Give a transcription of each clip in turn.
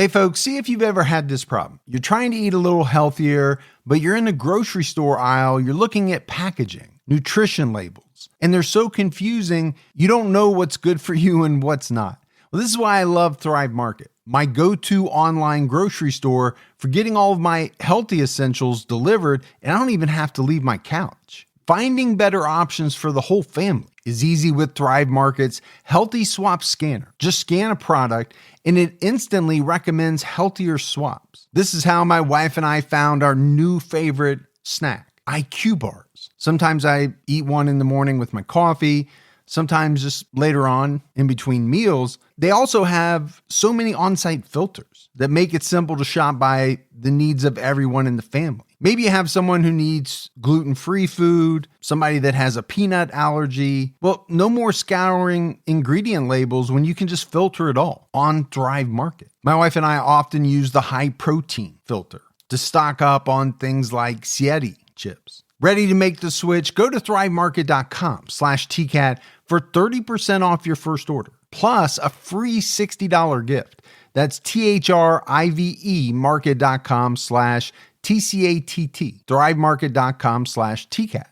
Hey folks, see if you've ever had this problem. You're trying to eat a little healthier, but you're in the grocery store aisle, you're looking at packaging, nutrition labels, and they're so confusing, you don't know what's good for you and what's not. Well, this is why I love Thrive Market, my go-to online grocery store for getting all of my healthy essentials delivered, and I don't even have to leave my couch. Finding better options for the whole family is easy with Thrive Market's Healthy Swap Scanner. Just scan a product and it instantly recommends healthier swaps. This is how my wife and I found our new favorite snack, IQ bars. Sometimes I eat one in the morning with my coffee, sometimes just later on in between meals. They also have so many on-site filters that make it simple to shop by the needs of everyone in the family. Maybe you have someone who needs gluten-free food, somebody that has a peanut allergy. Well, no more scouring ingredient labels when you can just filter it all on Thrive Market. My wife and I often use the high protein filter to stock up on things like Sieti chips. Ready to make the switch? Go to thrivemarket.com/TCAT for 30% off your first order, plus a free $60 gift. That's THRIVE market.com/TCATT. thrivemarket.com/TCAT.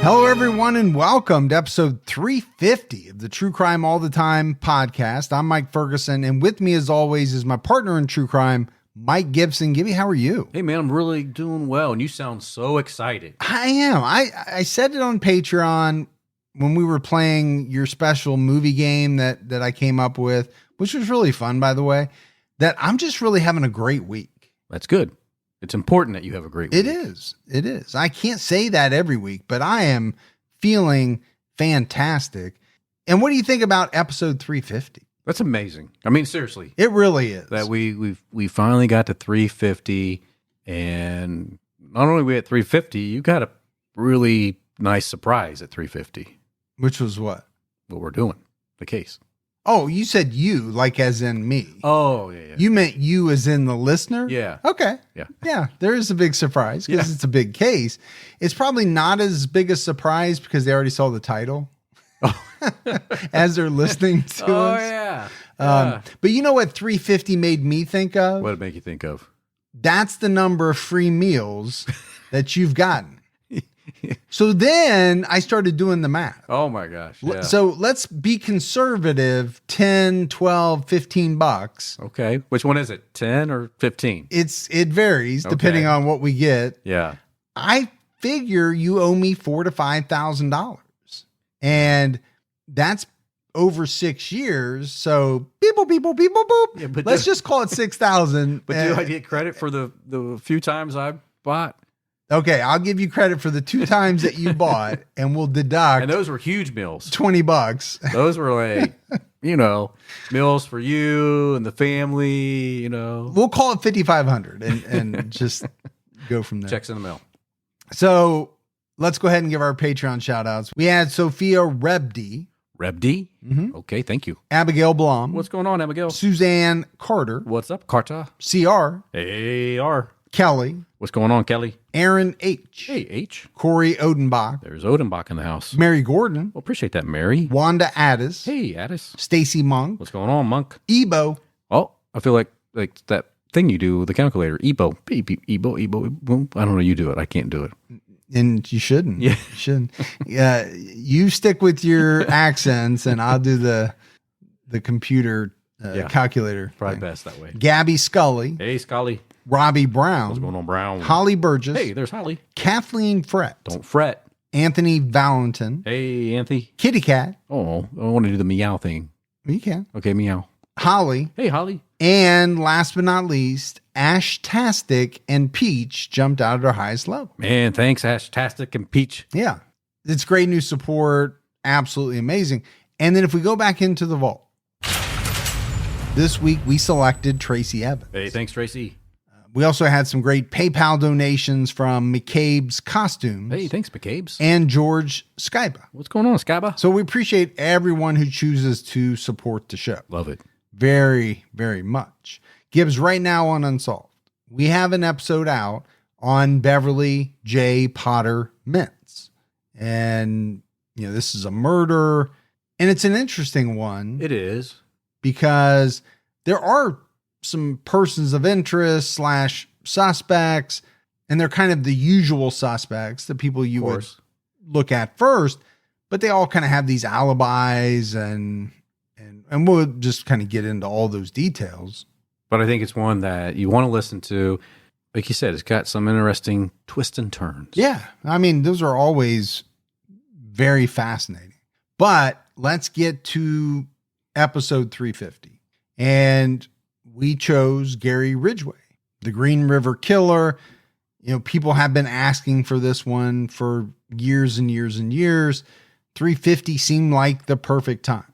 Hello, everyone, and welcome to episode 350 of the True Crime All the Time podcast. I'm Mike Ferguson, and with me, as always, is my partner in true crime, Mike Gibson. Gibby, how are you? Hey, man, I'm really doing well, and you sound so excited. I am. I said it on Patreon when we were playing your special movie game that I came up with, which was really fun, by the way, that I'm just really having a great week. That's good. It's important that you have a great week. It is. It is. I can't say that every week, but I am feeling fantastic. And what do you think about episode 350? That's amazing. I mean, seriously. It really is. That we finally got to 350, and not only we at 350, you got a really nice surprise at 350. Which was what? What we're doing, the case. Oh, you said you, like as in me. Oh, yeah. You meant you as in the listener? Yeah. Okay. Yeah. Yeah, there is a big surprise because it's a big case. It's probably not as big a surprise because they already saw the title as they're listening to us. Oh, yeah. But you know what 350 made me think of? What did it make you think of? That's the number of free meals that you've gotten. So then I started doing the math. Oh, my gosh. Yeah. So let's be conservative, 10, 12, 15 bucks. Okay. Which one is it, 10 or 15? It varies depending on what we get. Yeah. I figure you owe me $4,000 to $5,000. And that's over 6 years. So beep, boop. Yeah, but let's just call it 6,000. But do I get credit for the few times I bought? Okay, I'll give you credit for the 2 times that you bought, and we'll deduct. And those were huge meals. $20. Those were like, meals for you and the family, We'll call it 5,500 and just go from there. Checks in the mail. So let's go ahead and give our Patreon shout outs. We had Sophia Rebdy. Rebdy? Mm-hmm. Okay, thank you. Abigail Blum. What's going on, Abigail? Suzanne Carter. What's up, Carter? CR. Hey, R. Kelly. What's going on, Kelly? Aaron H. Hey, H. Corey Odenbach. There's Odenbach in the house. Mary Gordon. Well, appreciate that, Mary. Wanda Addis. Hey, Addis. Stacy Monk. What's going on, Monk? Ebo. Oh, I feel like that thing you do with the calculator. Ebo. Beep, beep, Ebo. Boom. I don't know. You do it. I can't do it. And you shouldn't. Yeah. You shouldn't. You stick with your accents and I'll do the computer calculator. Probably thing. best that way. Gabby Scully. Hey, Scully. Robbie Brown. What's going on, Brown? Holly Burgess. Hey, there's Holly. Kathleen Frett. Don't fret. Anthony Valentin. Hey, Anthony. Kitty Cat. Oh, I want to do the meow thing. You can. Okay, meow. Holly. Hey, Holly. And last but not least, Ashtastic and Peach jumped out at our highest level. Man, thanks, Ashtastic and Peach. Yeah. It's great new support. Absolutely amazing. And then if we go back into the vault, This week, we selected Tracy Evans. Hey, thanks, Tracy. We also had some great PayPal donations from McCabe's Costumes. Hey, thanks, McCabe's. And George Skyba. What's going on, Skyba? So we appreciate everyone who chooses to support the show. Love it. Very, very much. Gibbs, right now on Unsolved, we have an episode out on Beverly J. Potter Mintz. And, this is a murder. And it's an interesting one. It is. Because there are some persons of interest / suspects, and they're kind of the usual suspects, the people you would look at first, but they all kind of have these alibis and we'll just kind of get into all those details. But I think it's one that you want to listen to. Like you said, it's got some interesting twists and turns. Yeah. I mean, those are always very fascinating. But let's get to episode 350. And we chose Gary Ridgway, the Green River Killer. People have been asking for this one for years and years and years. 350 seemed like the perfect time.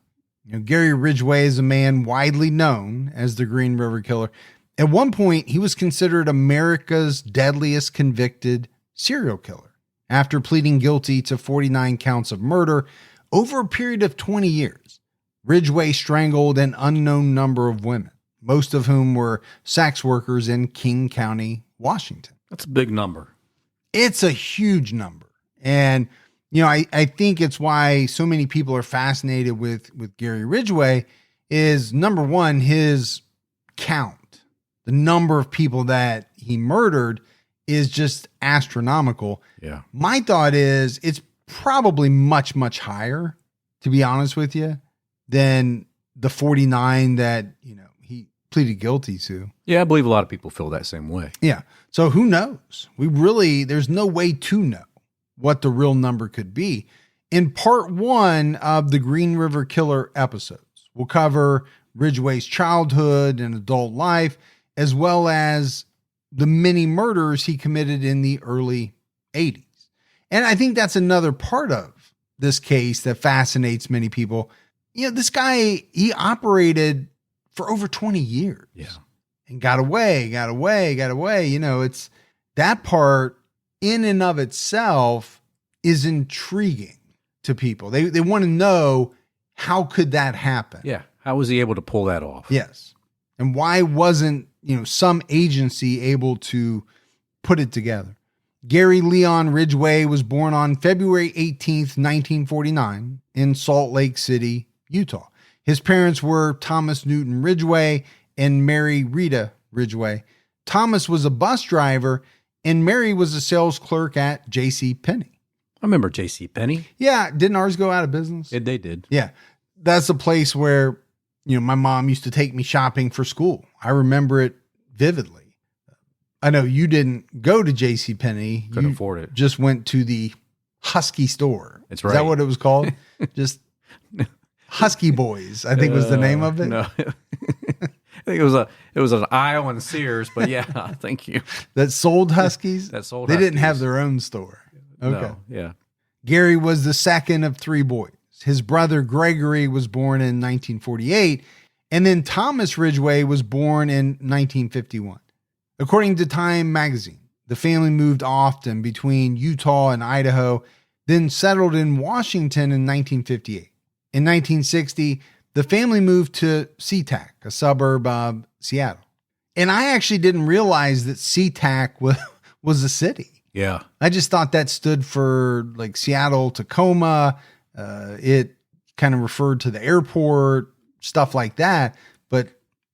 Gary Ridgway is a man widely known as the Green River Killer. At one point, he was considered America's deadliest convicted serial killer after pleading guilty to 49 counts of murder over a period of 20 years. Ridgway strangled an unknown number of women, most of whom were sex workers in King County, Washington. That's a big number. It's a huge number. And, I think it's why so many people are fascinated with Gary Ridgway is, number one, his count. The number of people that he murdered is just astronomical. Yeah. My thought is it's probably much, much higher, to be honest with you, than the 49 that, he pleaded guilty to. Yeah, I believe a lot of people feel that same way. Yeah. So who knows? There's no way to know what the real number could be. In part 1 of the Green River Killer episodes, we'll cover Ridgway's childhood and adult life, as well as the many murders he committed in the early 80s. And I think that's another part of this case that fascinates many people. This guy, he operated for over 20 years. Yeah. And got away. It's that part in and of itself is intriguing to people. They want to know, how could that happen? Yeah. How was he able to pull that off? Yes. And why wasn't, some agency able to put it together? Gary Leon Ridgway was born on February 18th, 1949 in Salt Lake City, Utah. His parents were Thomas Newton Ridgway and Mary Rita Ridgway. Thomas was a bus driver and Mary was a sales clerk at J.C. Penney. I remember J.C. Penney. Yeah. Didn't ours go out of business? They did. Yeah. That's a place where, my mom used to take me shopping for school. I remember it vividly. I know you didn't go to J.C. Penney. Couldn't afford it. Just went to the Husky store. That's right. Is that what it was called? Just Husky Boys, I think was the name of it. No. I think it was an aisle in Sears, but yeah, thank you. That sold Huskies? That sold They Huskies. didn't have their own store. Okay. No, yeah. Gary was the second of 3 boys. His brother Gregory was born in 1948, and then Thomas Ridgway was born in 1951. According to Time magazine, the family moved often between Utah and Idaho, then settled in Washington in 1958. In 1960, the family moved to SeaTac, a suburb of Seattle. And I actually didn't realize that SeaTac was a city. Yeah. I just thought that stood for like Seattle, Tacoma. It kind of referred to the airport, stuff like that, but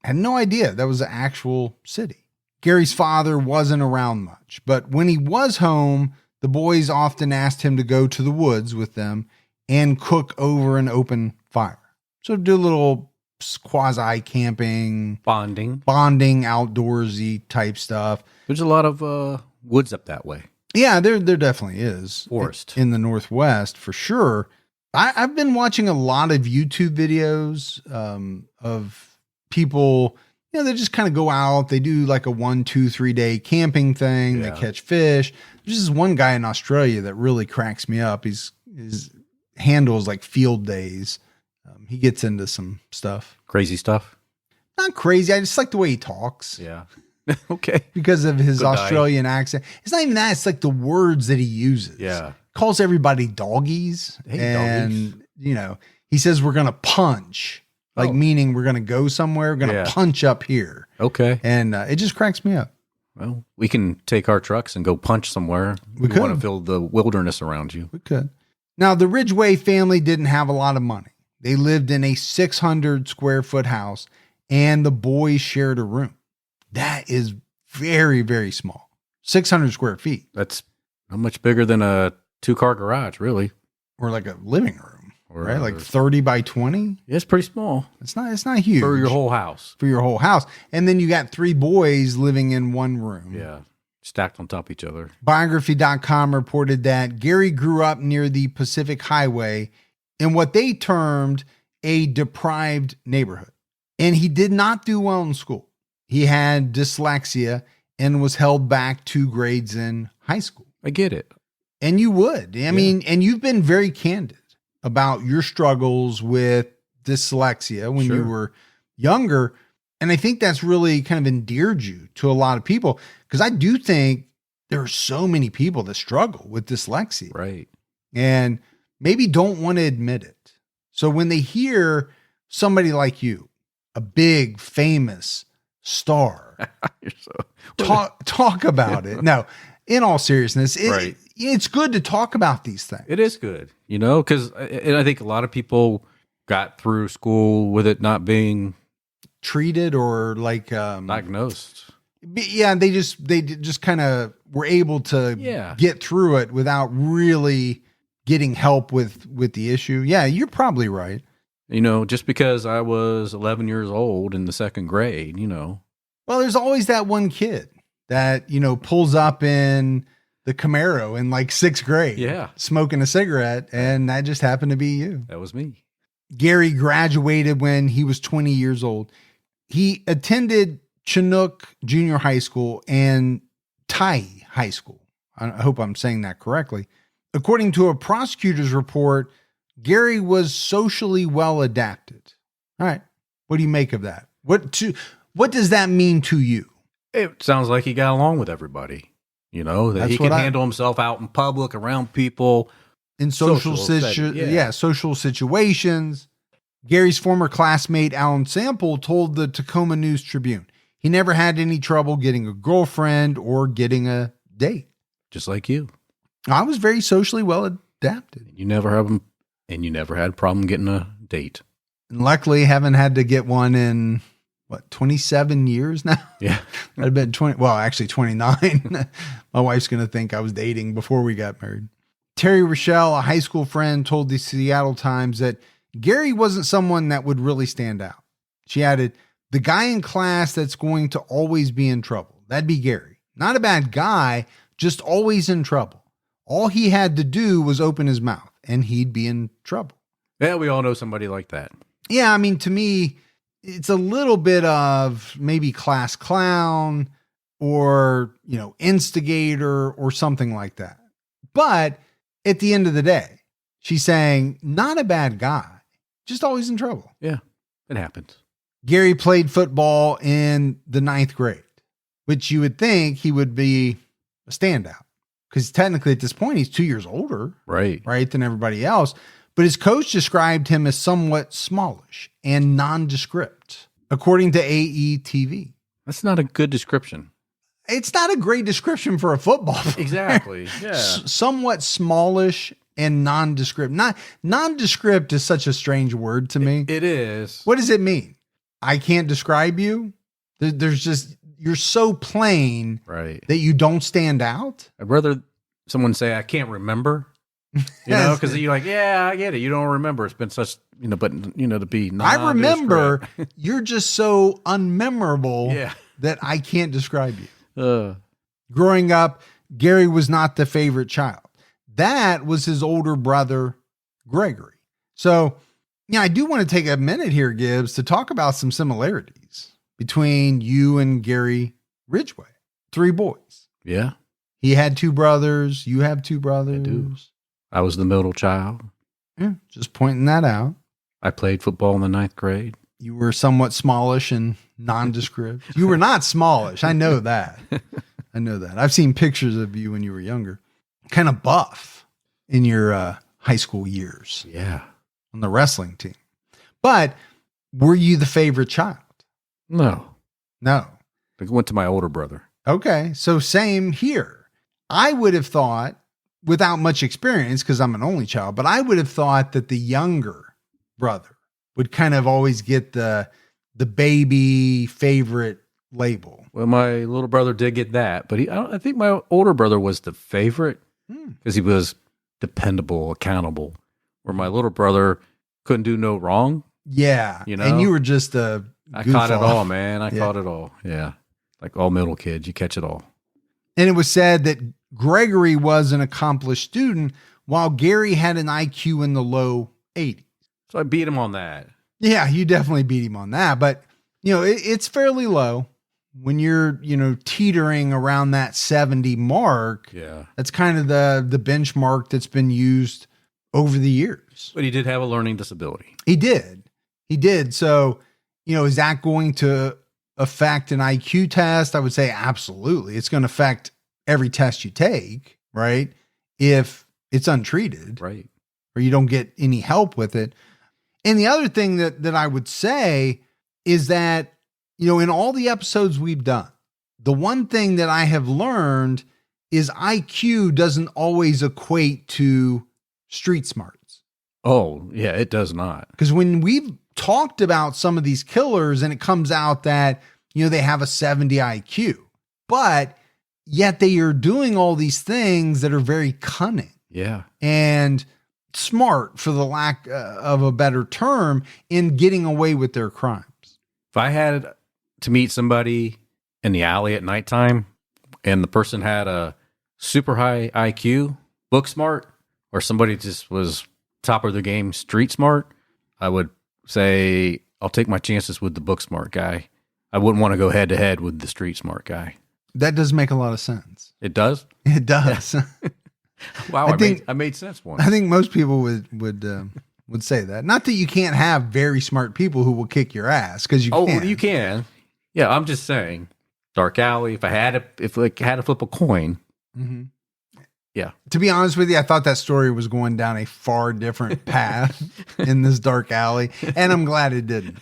I had no idea that was an actual city. Gary's father wasn't around much, but when he was home, the boys often asked him to go to the woods with them and cook over an open fire. So do a little quasi camping, Bonding, outdoorsy type stuff. There's a lot of woods up that way. Yeah, there definitely is. Forest. In the Northwest, for sure. I've been watching a lot of YouTube videos of people, they just kind of go out. They do like a 1, 2, 3 day camping thing. Yeah. They catch fish. There's this one guy in Australia that really cracks me up. His handle is like Field Days. He gets into some stuff. Crazy stuff. Not crazy. I just like the way he talks. Yeah. Okay. Because of his Good night. Australian accent. It's not even that. It's like the words that he uses. Yeah. Calls everybody doggies. Hey, and, he says we're going to punch. Like meaning we're going to go somewhere. We're going to punch up here. Okay. And it just cracks me up. Well, we can take our trucks and go punch somewhere. We want to feel the wilderness around you. We could. Now, the Ridgway family didn't have a lot of money. They lived in a 600 square foot house, and the boys shared a room. That is very, very small. 600 square feet. That's not much bigger than a 2-car garage, really. Or like a living room, Or right? Like 30 by 20. Yeah, it's pretty small. It's not huge. For your whole house. For your whole house. And then you got 3 boys living in one room. Yeah. Stacked on top of each other. Biography.com reported that Gary grew up near the Pacific Highway in what they termed a deprived neighborhood. And he did not do well in school. He had dyslexia and was held back 2 grades in high school. I get it. And you would. I mean, and you've been very candid about your struggles with dyslexia when you were younger. And I think that's really kind of endeared you to a lot of people, because I do think there are so many people that struggle with dyslexia. Right. And maybe don't want to admit it. So when they hear somebody like you, a big, famous star, talk about it. No, in all seriousness, it's good to talk about these things. It is good, because I think a lot of people got through school with it not being treated or like diagnosed. Yeah, they just kind of were able to get through it without really getting help with the issue. Yeah, you're probably right. Just because I was 11 years old in the 2nd grade, Well, there's always that one kid that, pulls up in the Camaro in like 6th grade. Yeah. Smoking a cigarette, and that just happened to be you. That was me. Gary graduated when he was 20 years old. He attended Chinook Junior High School and Tai High School. I hope I'm saying that correctly. According to a prosecutor's report, Gary was socially well adapted. All right. What do you make of that? What does that mean to you? It sounds like he got along with everybody. That he can handle himself out in public around people. In social situations. Gary's former classmate, Alan Sample, told the Tacoma News Tribune he never had any trouble getting a girlfriend or getting a date. Just like you. I was very socially well adapted. You never had a problem getting a date. And luckily, haven't had to get one in, 27 years now? Yeah. I've been 29. My wife's going to think I was dating before we got married. Terry Rochelle, a high school friend, told the Seattle Times that Gary wasn't someone that would really stand out. She added, the guy in class that's going to always be in trouble. That'd be Gary. Not a bad guy, just always in trouble. All he had to do was open his mouth and he'd be in trouble. Yeah, we all know somebody like that. Yeah, I mean, to me, it's a little bit of maybe class clown or, instigator or something like that. But at the end of the day, she's saying, not a bad guy, just always in trouble. Yeah, it happens. Gary played football in the 9th grade, which you would think he would be a standout, because technically at this point, he's 2 years older, right, than everybody else. But his coach described him as somewhat smallish and nondescript, according to AETV. That's not a good description. It's not a great description for a football player. Exactly. Yeah. Somewhat smallish and nondescript. Nondescript is such a strange word to me. It is. What does it mean? I can't describe you. There's just, you're so plain that you don't stand out. I'd rather someone say, I can't remember. Because you're like, yeah, I get it. You don't remember. It's been such, but to be I remember. You're just so unmemorable that I can't describe you. Growing up, Gary was not the favorite child. That was his older brother, Gregory. So, I do want to take a minute here, Gibbs, to talk about some similarities between you and Gary Ridgway. 3 boys. Yeah. He had 2 brothers. You have 2 brothers. I do. I was the middle child. Yeah, just pointing that out. I played football in the 9th grade. You were somewhat smallish and nondescript. You were not smallish. I know that. I know that. I've seen pictures of you when you were younger. Kind of buff in your high school years. Yeah. On the wrestling team. But were you the favorite child? No. No. I went to my older brother. Okay. So same here. I would have thought, without much experience, because I'm an only child, but I would have thought that the younger brother would kind of always get the baby favorite label. Well, my little brother did get that, but I think my older brother was the favorite because he was dependable, accountable, where my little brother couldn't do no wrong. Yeah. You know? And you were just a I goof caught it off. all, man. I caught it all. Yeah. Like all middle kids, you catch it all. And it was said that Gregory was an accomplished student while Gary had an IQ in the low 80s. So I beat him on that. Yeah, you definitely beat him on that. But, it's fairly low when you're, teetering around that 70 mark. Yeah. That's kind of the benchmark that's been used over the years. But he did have a learning disability. He did. So, is that going to affect an IQ test? I would say absolutely. It's going to affect every test you take, right? If it's untreated. Right. Or you don't get any help with it. And the other thing that I would say is that, in all the episodes we've done, the one thing that I have learned is IQ doesn't always equate to street smarts. Oh, yeah, it does not. Because when we've talked about some of these killers and it comes out that, they have a 70 IQ, but yet they are doing all these things that are very cunning. Yeah. And smart, for the lack of a better term, in getting away with their crimes. If I had to meet somebody in the alley at nighttime and the person had a super high IQ, book smart, or somebody just was top of their game, street smart, I would say I'll take my chances with the book smart guy. I wouldn't want to go head to head with the street smart guy. That does make a lot of sense. It does? It does. Wow, I made sense once. I think most people would say that. Not that you can't have very smart people who will kick your ass, because you can. Oh, you can. Yeah, I'm just saying. Dark alley. If I had to flip a coin. Mm-hmm. Yeah. To be honest with you, I thought that story was going down a far different path in this dark alley, and I'm glad it didn't.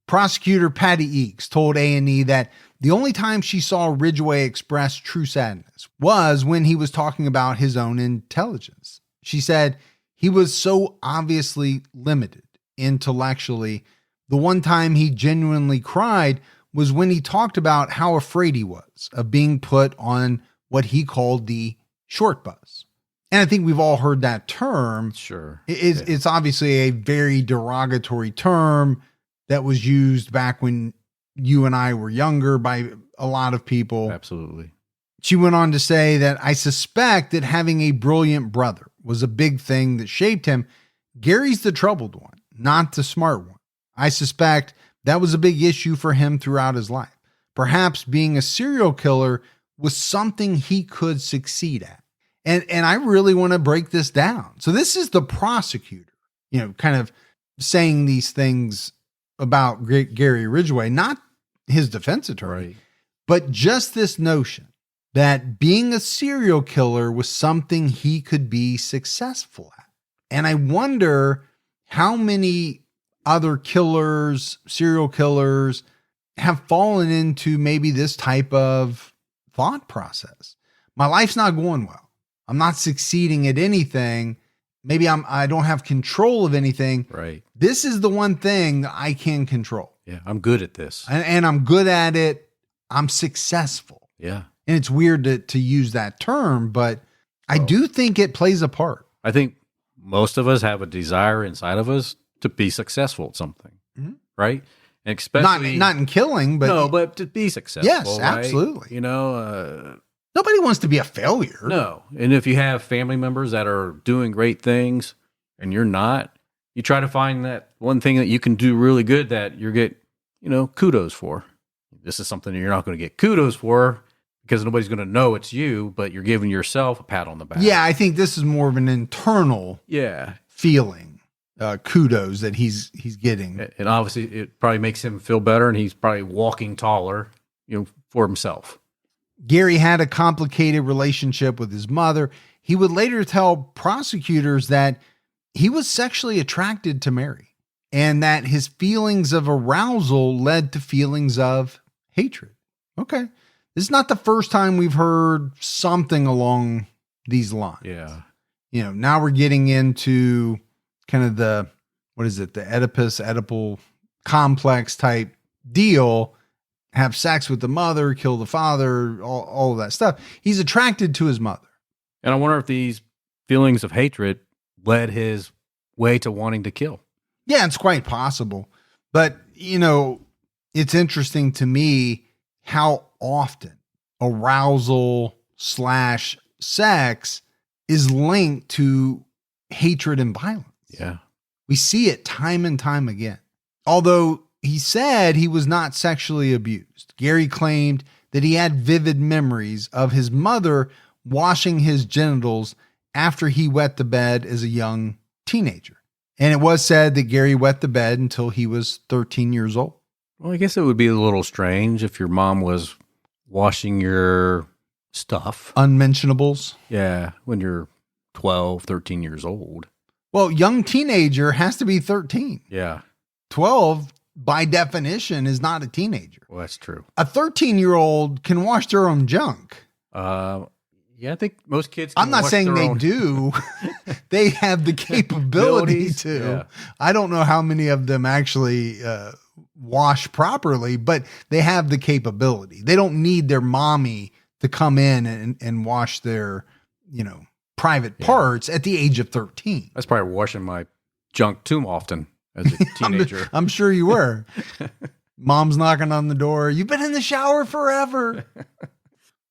Prosecutor Patty Eakes told A&E that the only time she saw Ridgway express true sadness was when he was talking about his own intelligence. She said he was so obviously limited intellectually. The one time he genuinely cried was when he talked about how afraid he was of being put on what he called the short bus. And I think we've all heard that term. Sure. It's obviously a very derogatory term that was used back when you and I were younger by a lot of people. Absolutely. She went on to say that I suspect that having a brilliant brother was a big thing that shaped him. Gary's the troubled one, not the smart one. I suspect that was a big issue for him throughout his life. Perhaps being a serial killer was something he could succeed at. And I really want to break this down. So this is the prosecutor, kind of saying these things about Gary Ridgway, not his defense attorney, right, but just this notion that being a serial killer was something he could be successful at. And I wonder how many other killers, serial killers, have fallen into maybe this type of thought process. My life's not going well. I'm not succeeding at anything. Maybe I don't have control of anything. right. This is the one thing that I can control. Yeah, I'm good at this. And I'm good at it. I'm successful. Yeah. And it's weird to use that term, but I do think it plays a part. I think most of us have a desire inside of us to be successful at something, right? And especially Not in killing, but but to be successful. Yes, right? absolutely. Nobody wants to be a failure. No. And if you have family members that are doing great things and you're not, you try to find that one thing that you can do really good that you get, kudos for. This is something that you're not going to get kudos for because nobody's going to know it's you, but you're giving yourself a pat on the back. Yeah, I think this is more of an internal Yeah. feeling. kudos that he's getting. And obviously it probably makes him feel better, and he's probably walking taller, for himself. Gary had a complicated relationship with his mother. He would later tell prosecutors that he was sexually attracted to Mary and that his feelings of arousal led to feelings of hatred. Okay. This is not the first time we've heard something along these lines. Yeah. Now we're getting into kind of the Oedipal complex type deal. Have sex with the mother, kill the father, all of that stuff. He's attracted to his mother. And I wonder if these feelings of hatred led his way to wanting to kill. Yeah, it's quite possible. But, it's interesting to me how often arousal / sex is linked to hatred and violence. Yeah. We see it time and time again. Although he said he was not sexually abused, Gary claimed that he had vivid memories of his mother washing his genitals after he wet the bed as a young teenager. And it was said that Gary wet the bed until he was 13 years old. Well, I guess it would be a little strange if your mom was washing your stuff. Unmentionables. Yeah, when you're 12, 13 years old. Well, young teenager has to be 13. Yeah. 12, by definition, is not a teenager. Well, that's true. A 13-year-old can wash their own junk. Yeah, I think most kids can I'm not wash saying their they own. do. They have the capability to. Yeah. I don't know how many of them actually wash properly, but they have the capability. They don't need their mommy to come in and wash their, private parts at the age of 13. I was probably washing my junk too often as a teenager. I'm sure you were. Mom's knocking on the door. You've been in the shower forever.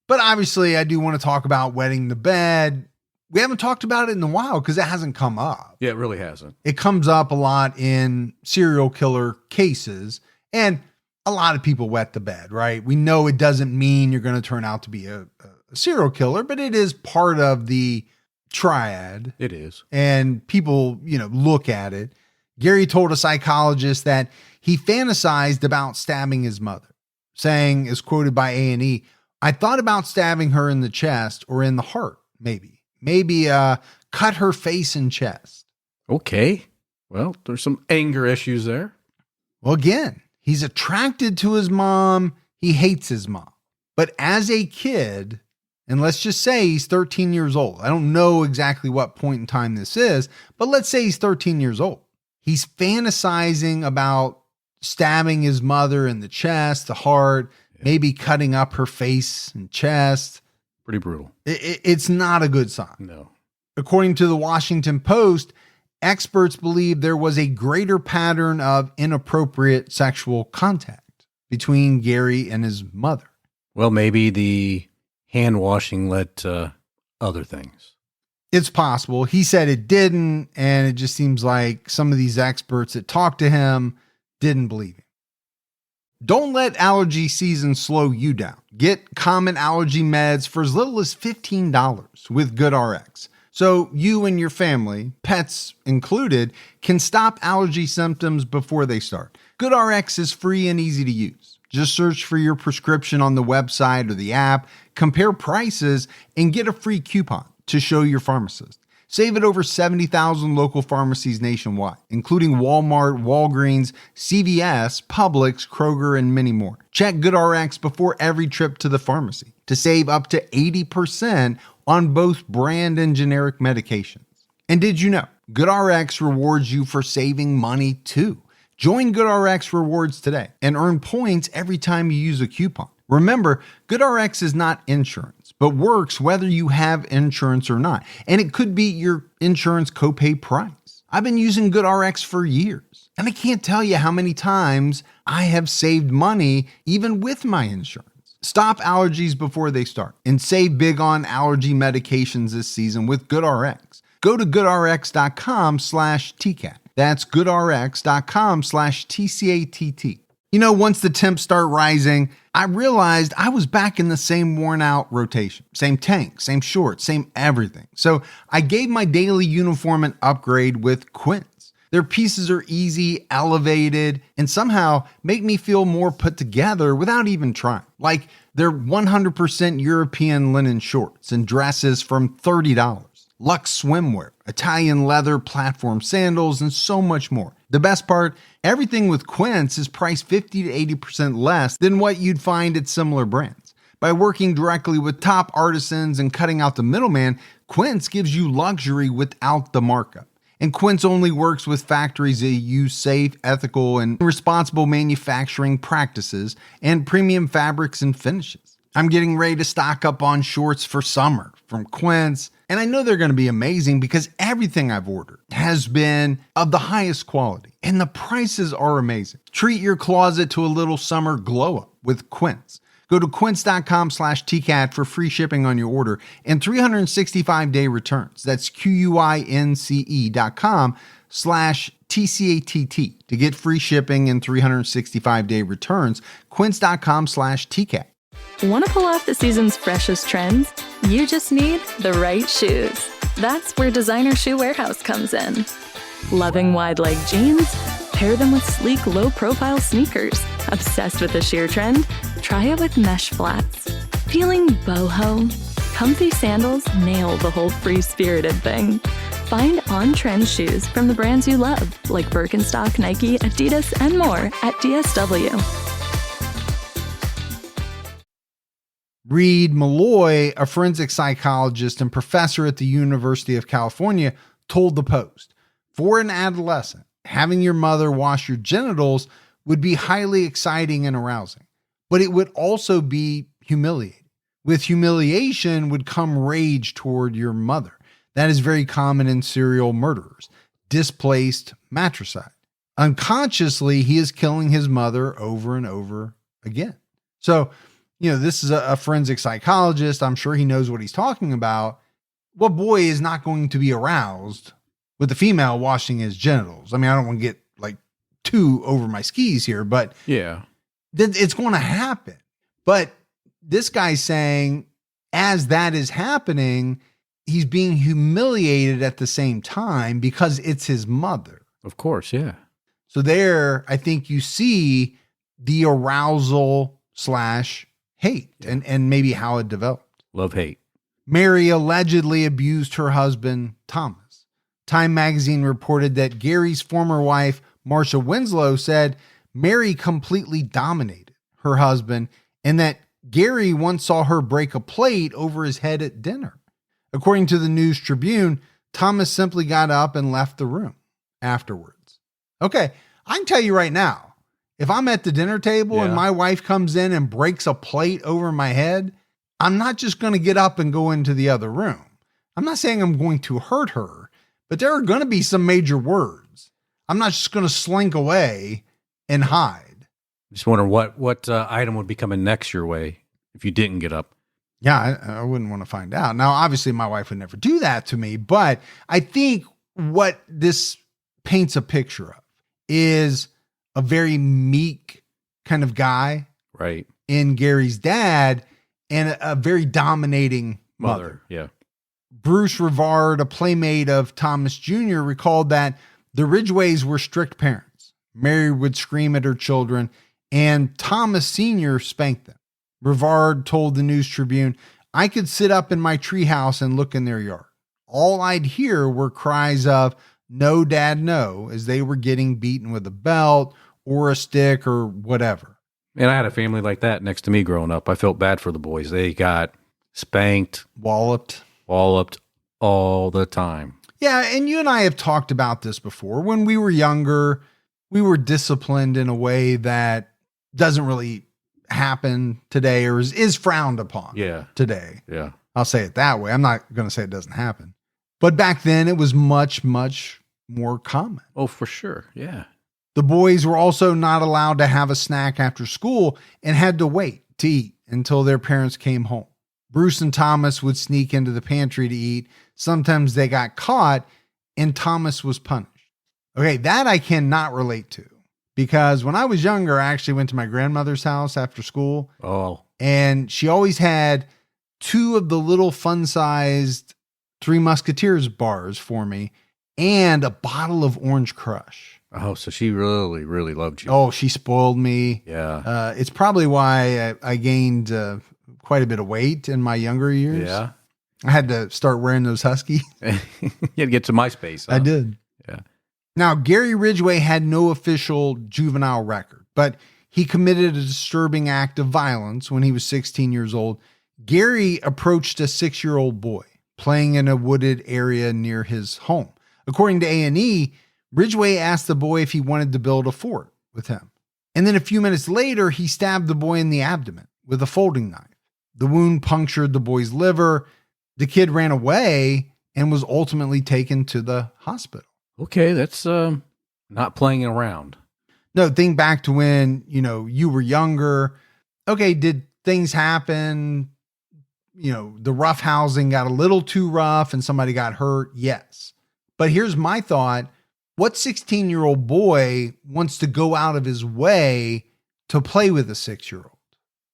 But obviously, I do want to talk about wetting the bed. We haven't talked about it in a while because it hasn't come up. Yeah, it really hasn't. It comes up a lot in serial killer cases, and a lot of people wet the bed, right? We know it doesn't mean you're going to turn out to be a serial killer, but it is part of the triad. It is. And people, look at it. Gary told a psychologist that he fantasized about stabbing his mother, saying, as quoted by A&E, "I thought about stabbing her in the chest or in the heart, maybe cut her face and chest." Okay. Well, there's some anger issues there. Well, again, he's attracted to his mom. He hates his mom. But as a kid, and let's just say he's 13 years old. I don't know exactly what point in time this is, but let's say he's 13 years old. He's fantasizing about stabbing his mother in the chest, the heart, maybe cutting up her face and chest. Pretty brutal. It's not a good sign. No. According to the Washington Post, experts believe there was a greater pattern of inappropriate sexual contact between Gary and his mother. Well, maybe the hand washing led to other things. It's possible. He said it didn't, and it just seems like some of these experts that talked to him didn't believe him. Don't let allergy season slow you down. Get common allergy meds for as little as $15 with GoodRx. So you and your family, pets included, can stop allergy symptoms before they start. GoodRx is free and easy to use. Just search for your prescription on the website or the app, compare prices, and get a free coupon to show your pharmacist. Save at over 70,000 local pharmacies nationwide, including Walmart, Walgreens, CVS, Publix, Kroger, and many more. Check GoodRx before every trip to the pharmacy to save up to 80% on both brand and generic medications. And did you know GoodRx rewards you for saving money too? Join GoodRx Rewards today and earn points every time you use a coupon. Remember, GoodRx is not insurance, but works whether you have insurance or not. And it could be your insurance copay price. I've been using GoodRx for years, and I can't tell you how many times I have saved money even with my insurance. Stop allergies before they start and save big on allergy medications this season with GoodRx. Go to goodrx.com/TCAT. That's goodrx.com/TCATT. Once the temps start rising, I realized I was back in the same worn out rotation. Same tank, same shorts, same everything. So I gave my daily uniform an upgrade with Quince. Their pieces are easy, elevated, and somehow make me feel more put together without even trying. Like they're 100% European linen shorts and dresses from $30. Luxe swimwear, Italian leather platform sandals, and so much more. The best part, everything with Quince is priced 50 to 80% less than what you'd find at similar brands. By working directly with top artisans and cutting out the middleman, Quince gives you luxury without the markup. And Quince only works with factories that use safe, ethical, and responsible manufacturing practices and premium fabrics and finishes. I'm getting ready to stock up on shorts for summer from Quince, and I know they're going to be amazing because everything I've ordered has been of the highest quality, and the prices are amazing. Treat your closet to a little summer glow up with Quince. Go to quince.com/TCAT for free shipping on your order and 365-day returns. That's QUINCE.com/TCATT to get free shipping and 365-day returns. Quince.com/TCAT. Want to pull off the season's freshest trends? You just need the right shoes. That's where Designer Shoe Warehouse comes in. Loving wide leg jeans? Pair them with sleek, low-profile sneakers. Obsessed with the sheer trend? Try it with mesh flats. Feeling boho? Comfy sandals nail the whole free-spirited thing. Find on-trend shoes from the brands you love, like Birkenstock, Nike, Adidas, and more at DSW. Reed Malloy, a forensic psychologist and professor at the University of California, told the Post, for an adolescent, having your mother wash your genitals would be highly exciting and arousing, but it would also be humiliating. With humiliation would come rage toward your mother. That is very common in serial murderers. Displaced matricide. Unconsciously, he is killing his mother over and over again. So, this is a forensic psychologist. I'm sure he knows what he's talking about. What boy is not going to be aroused with the female washing his genitals? I mean, I don't want to get too over my skis here, but Yeah. it's going to happen. But this guy's saying, as that is happening, he's being humiliated at the same time because it's his mother. Of course, yeah. So there, I think you see the arousal / hate and maybe how it developed. Love, hate. Mary allegedly abused her husband, Thomas. Time magazine reported that Gary's former wife, Marcia Winslow, said Mary completely dominated her husband and that Gary once saw her break a plate over his head at dinner. According to the News Tribune, Thomas simply got up and left the room afterwards. Okay, I can tell you right now, if I'm at the dinner table and my wife comes in and breaks a plate over my head, I'm not just going to get up and go into the other room. I'm not saying I'm going to hurt her, but there are going to be some major words. I'm not just going to slink away and hide. Just wondering what item would be coming next your way if you didn't get up. Yeah, I wouldn't want to find out. Now, obviously, my wife would never do that to me, but I think what this paints a picture of is a very meek kind of guy, right, in Gary's dad, and a very dominating mother. Yeah. Bruce Rivard, a playmate of Thomas Jr., recalled that the Ridgways were strict parents. Mary would scream at her children, and Thomas Sr. spanked them. Rivard told the News Tribune, I could sit up in my treehouse and look in their yard. All I'd hear were cries of, no, Dad, no, as they were getting beaten with a belt or a stick or whatever. And I had a family like that next to me growing up. I felt bad for the boys. They got spanked, Walloped all the time. Yeah, and you and I have talked about this before. When we were younger, we were disciplined in a way that doesn't really happen today or is frowned upon today. Yeah. I'll say it that way. I'm not going to say it doesn't happen. But back then, it was much, much more common. Oh, for sure. Yeah. The boys were also not allowed to have a snack after school and had to wait to eat until their parents came home. Bruce and Thomas would sneak into the pantry to eat. Sometimes they got caught and Thomas was punished. Okay, that I cannot relate to because when I was younger, I actually went to my grandmother's house after school. Oh. And she always had 2 of the little fun-sized Three Musketeers bars for me. and a bottle of Orange Crush. Oh, so she really, really loved you. Oh, she spoiled me. Yeah. It's probably why I gained quite a bit of weight in my younger years. Yeah. I had to start wearing those Husky. You had to get to MySpace. Huh? I did. Yeah. Now, Gary Ridgway had no official juvenile record, but he committed a disturbing act of violence when he was 16 years old. Gary approached a 6-year-old boy playing in a wooded area near his home. According to A&E, Ridgway asked the boy if he wanted to build a fort with him. And then a few minutes later, he stabbed the boy in the abdomen with a folding knife. The wound punctured the boy's liver. The kid ran away and was ultimately taken to the hospital. Okay, that's not playing around. No, think back to when, you were younger. Okay, did things happen? The rough housing got a little too rough and somebody got hurt. Yes. But here's my thought. What 16-year-old boy wants to go out of his way to play with a 6-year-old?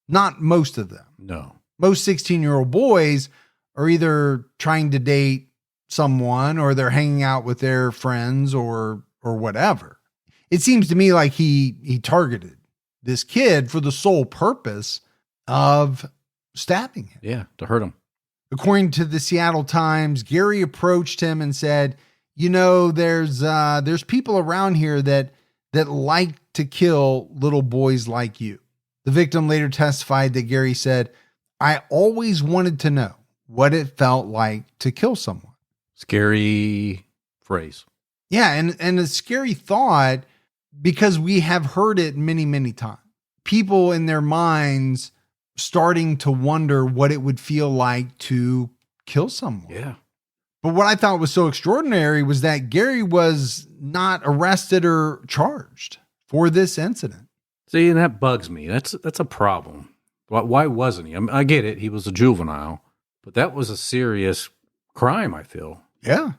Not most of them. No. Most 16-year-old boys are either trying to date someone or they're hanging out with their friends or whatever. It seems to me like he targeted this kid for the sole purpose of stabbing him. Yeah, to hurt him. According to the Seattle Times, Gary approached him and said, there's people around here that like to kill little boys like you. The victim later testified that Gary said, I always wanted to know what it felt like to kill someone. Scary phrase. Yeah, and a scary thought because we have heard it many, many times. People in their minds starting to wonder what it would feel like to kill someone. Yeah. But what I thought was so extraordinary was that Gary was not arrested or charged for this incident. See, and that bugs me. That's a problem. Why wasn't he? I mean, I get it. He was a juvenile, but that was a serious crime, I feel. Yeah.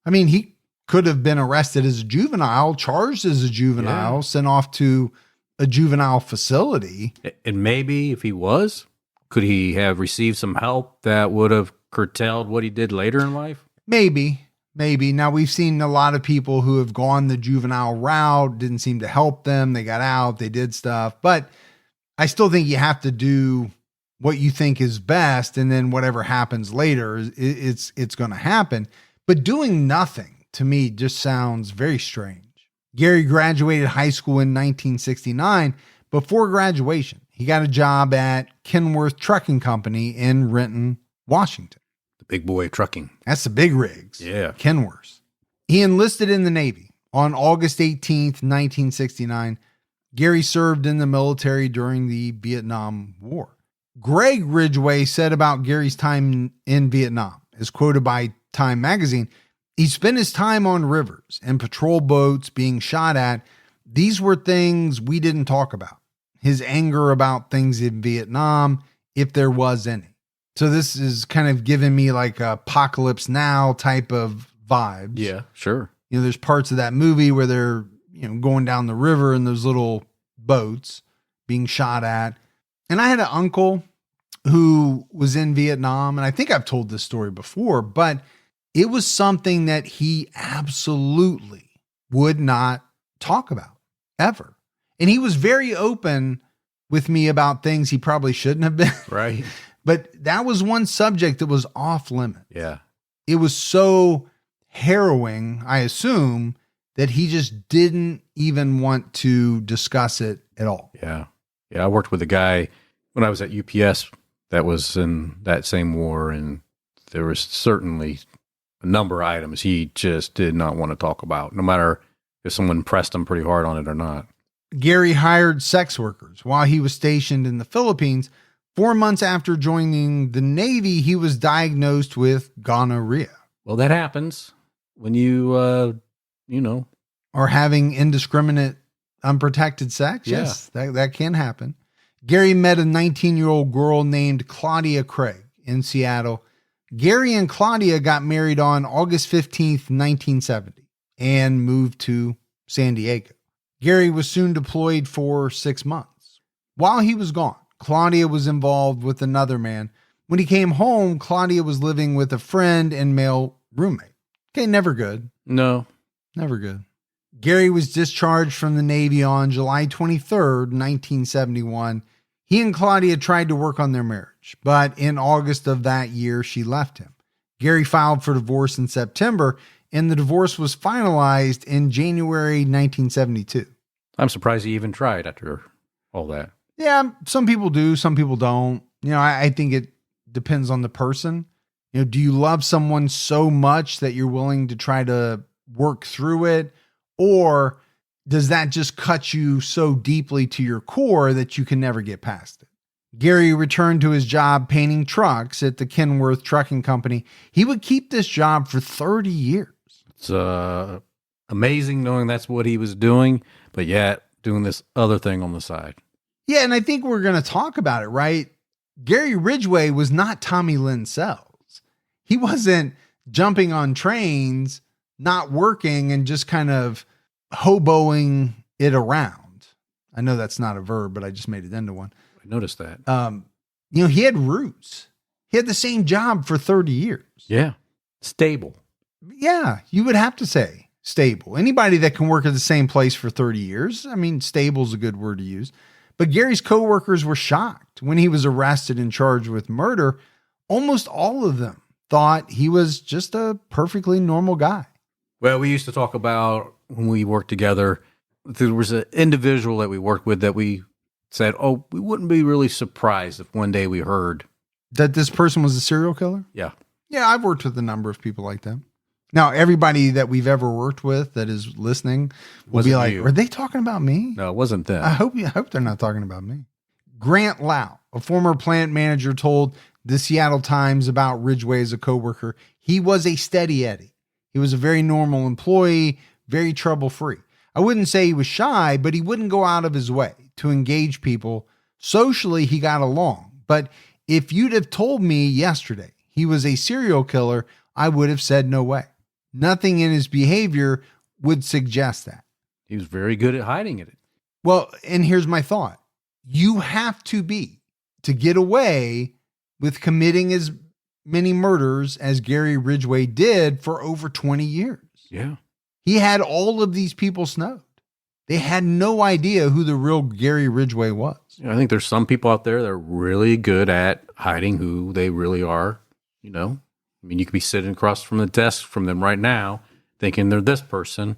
I mean, he could have been arrested as a juvenile, charged as a juvenile, sent off to a juvenile facility. And maybe if he was, could he have received some help that would have curtailed what he did later in life? Maybe. Now, we've seen a lot of people who have gone the juvenile route, didn't seem to help them. They got out, they did stuff. But I still think you have to do what you think is best. And then whatever happens later, it's going to happen. But doing nothing to me just sounds very strange. Gary graduated high school in 1969. Before graduation, he got a job at Kenworth Trucking Company in Renton, Washington. The big boy trucking. That's the big rigs. Yeah. Kenworth. He enlisted in the Navy on August 18th, 1969. Gary served in the military during the Vietnam War. Greg Ridgway said about Gary's time in Vietnam, as quoted by Time magazine, he spent his time on rivers and patrol boats being shot at. These were things we didn't talk about. His anger about things in Vietnam, if there was any. So this is kind of giving me like a Apocalypse Now type of vibes. Yeah, sure. There's parts of that movie where they're, going down the river in those little boats being shot at. And I had an uncle who was in Vietnam, and I think I've told this story before, but it was something that he absolutely would not talk about ever. And he was very open with me about things he probably shouldn't have been. Right. But that was one subject that was off limits. Yeah. It was so harrowing, I assume, that he just didn't even want to discuss it at all. Yeah. Yeah. I worked with a guy when I was at UPS that was in that same war, and there was certainly a number of items he just did not want to talk about, no matter if someone pressed him pretty hard on it or not. Gary hired sex workers while he was stationed in the Philippines. 4 months after joining the Navy, he was diagnosed with gonorrhea. Well, that happens when you, Or having indiscriminate, unprotected sex. Yeah. Yes, that can happen. Gary met a 19-year-old girl named Claudia Craig in Seattle. Gary and Claudia got married on August 15th, 1970, and moved to San Diego. Gary was soon deployed for 6 months. While he was gone, Claudia was involved with another man. When he came home, Claudia was living with a friend and male roommate. Okay, never good. No. Never good. Gary was discharged from the Navy on July 23rd, 1971. He and Claudia tried to work on their marriage, but in August of that year, she left him. Gary filed for divorce in September, and the divorce was finalized in January 1972. I'm surprised he even tried after all that. Yeah, some people do, some people don't. I think it depends on the person. Do you love someone so much that you're willing to try to work through it? Or does that just cut you so deeply to your core that you can never get past it? Gary returned to his job painting trucks at the Kenworth Trucking Company. He would keep this job for 30 years. It's amazing knowing that's what he was doing, but yet doing this other thing on the side. Yeah, and I think we're going to talk about it, right? Gary Ridgway was not Tommy Lynn Sells. He wasn't jumping on trains, not working, and just kind of hoboing it around. I know that's not a verb, but I just made it into one. I noticed that. He had roots. He had the same job for 30 years. Yeah. Stable. Yeah, you would have to say stable. Anybody that can work at the same place for 30 years, stable is a good word to use. But Gary's coworkers were shocked when he was arrested and charged with murder. Almost all of them thought he was just a perfectly normal guy. Well, we used to talk about when we worked together, there was an individual that we worked with that we said, we wouldn't be really surprised if one day we heard that this person was a serial killer. Yeah. Yeah, I've worked with a number of people like that. Now, everybody that we've ever worked with that is listening will be like, are they talking about me? No, it wasn't them. I hope they're not talking about me. Grant Lau, a former plant manager, told the Seattle Times about Ridgway as a coworker. He was a steady Eddie. He was a very normal employee, very trouble-free. I wouldn't say he was shy, but he wouldn't go out of his way to engage people. Socially, he got along. But if you'd have told me yesterday he was a serial killer, I would have said no way. Nothing in his behavior would suggest that. He was very good at hiding it. Well, and here's my thought. You have to get away with committing as many murders as Gary Ridgway did for over 20 years. Yeah. He had all of these people snowed. They had no idea who the real Gary Ridgway was. I think there's some people out there that are really good at hiding who they really are. You could be sitting across from the desk from them right now thinking they're this person,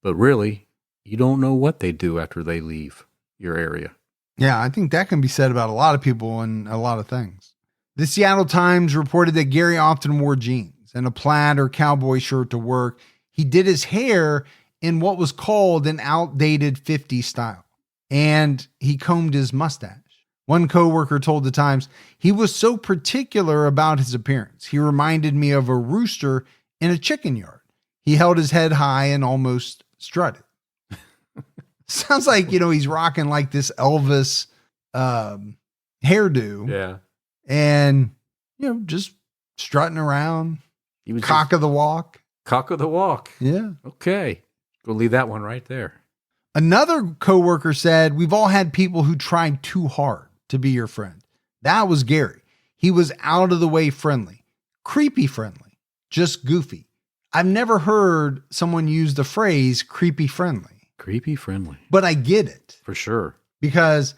but really, you don't know what they do after they leave your area. Yeah, I think that can be said about a lot of people and a lot of things. The Seattle Times reported that Gary often wore jeans and a plaid or cowboy shirt to work. He did his hair in what was called an outdated 50s style, and he combed his mustache. One coworker told the Times, he was so particular about his appearance. He reminded me of a rooster in a chicken yard. He held his head high and almost strutted. Sounds like, he's rocking like this Elvis hairdo. Yeah. And, just strutting around. He was cock of the walk. Cock of the walk. Yeah. Okay. Go leave that one right there. Another coworker said, we've all had people who tried too hard to be your friend. That was Gary. He was out of the way friendly, creepy friendly, just goofy. I've never heard someone use the phrase creepy friendly. Creepy friendly. But I get it. For sure. Because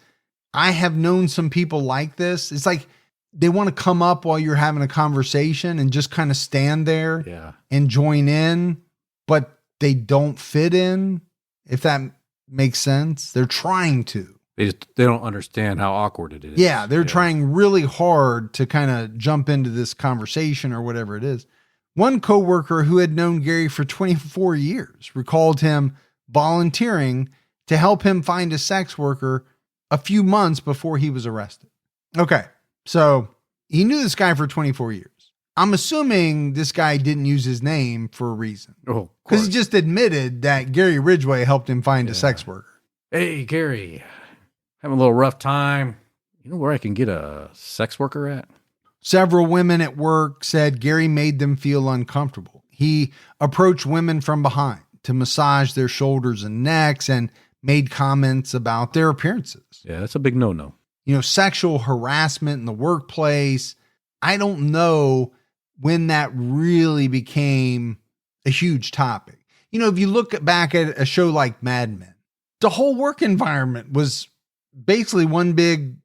I have known some people like this. It's like they want to come up while you're having a conversation and just kind of stand there and join in, but they don't fit in, if that makes sense. They're trying to. They don't understand how awkward it is. Yeah, they're trying really hard to kind of jump into this conversation or whatever it is. One coworker who had known Gary for 24 years recalled him volunteering to help him find a sex worker a few months before he was arrested. Okay, so he knew this guy for 24 years. I'm assuming this guy didn't use his name for a reason. Oh, because he just admitted that Gary Ridgway helped him find a sex worker. Hey, Gary, having a little rough time. You know where I can get a sex worker at? Several women at work said Gary made them feel uncomfortable. He approached women from behind to massage their shoulders and necks and made comments about their appearances. Yeah, that's a big no-no. Sexual harassment in the workplace. I don't know when that really became a huge topic. If you look back at a show like Mad Men, the whole work environment was basically one big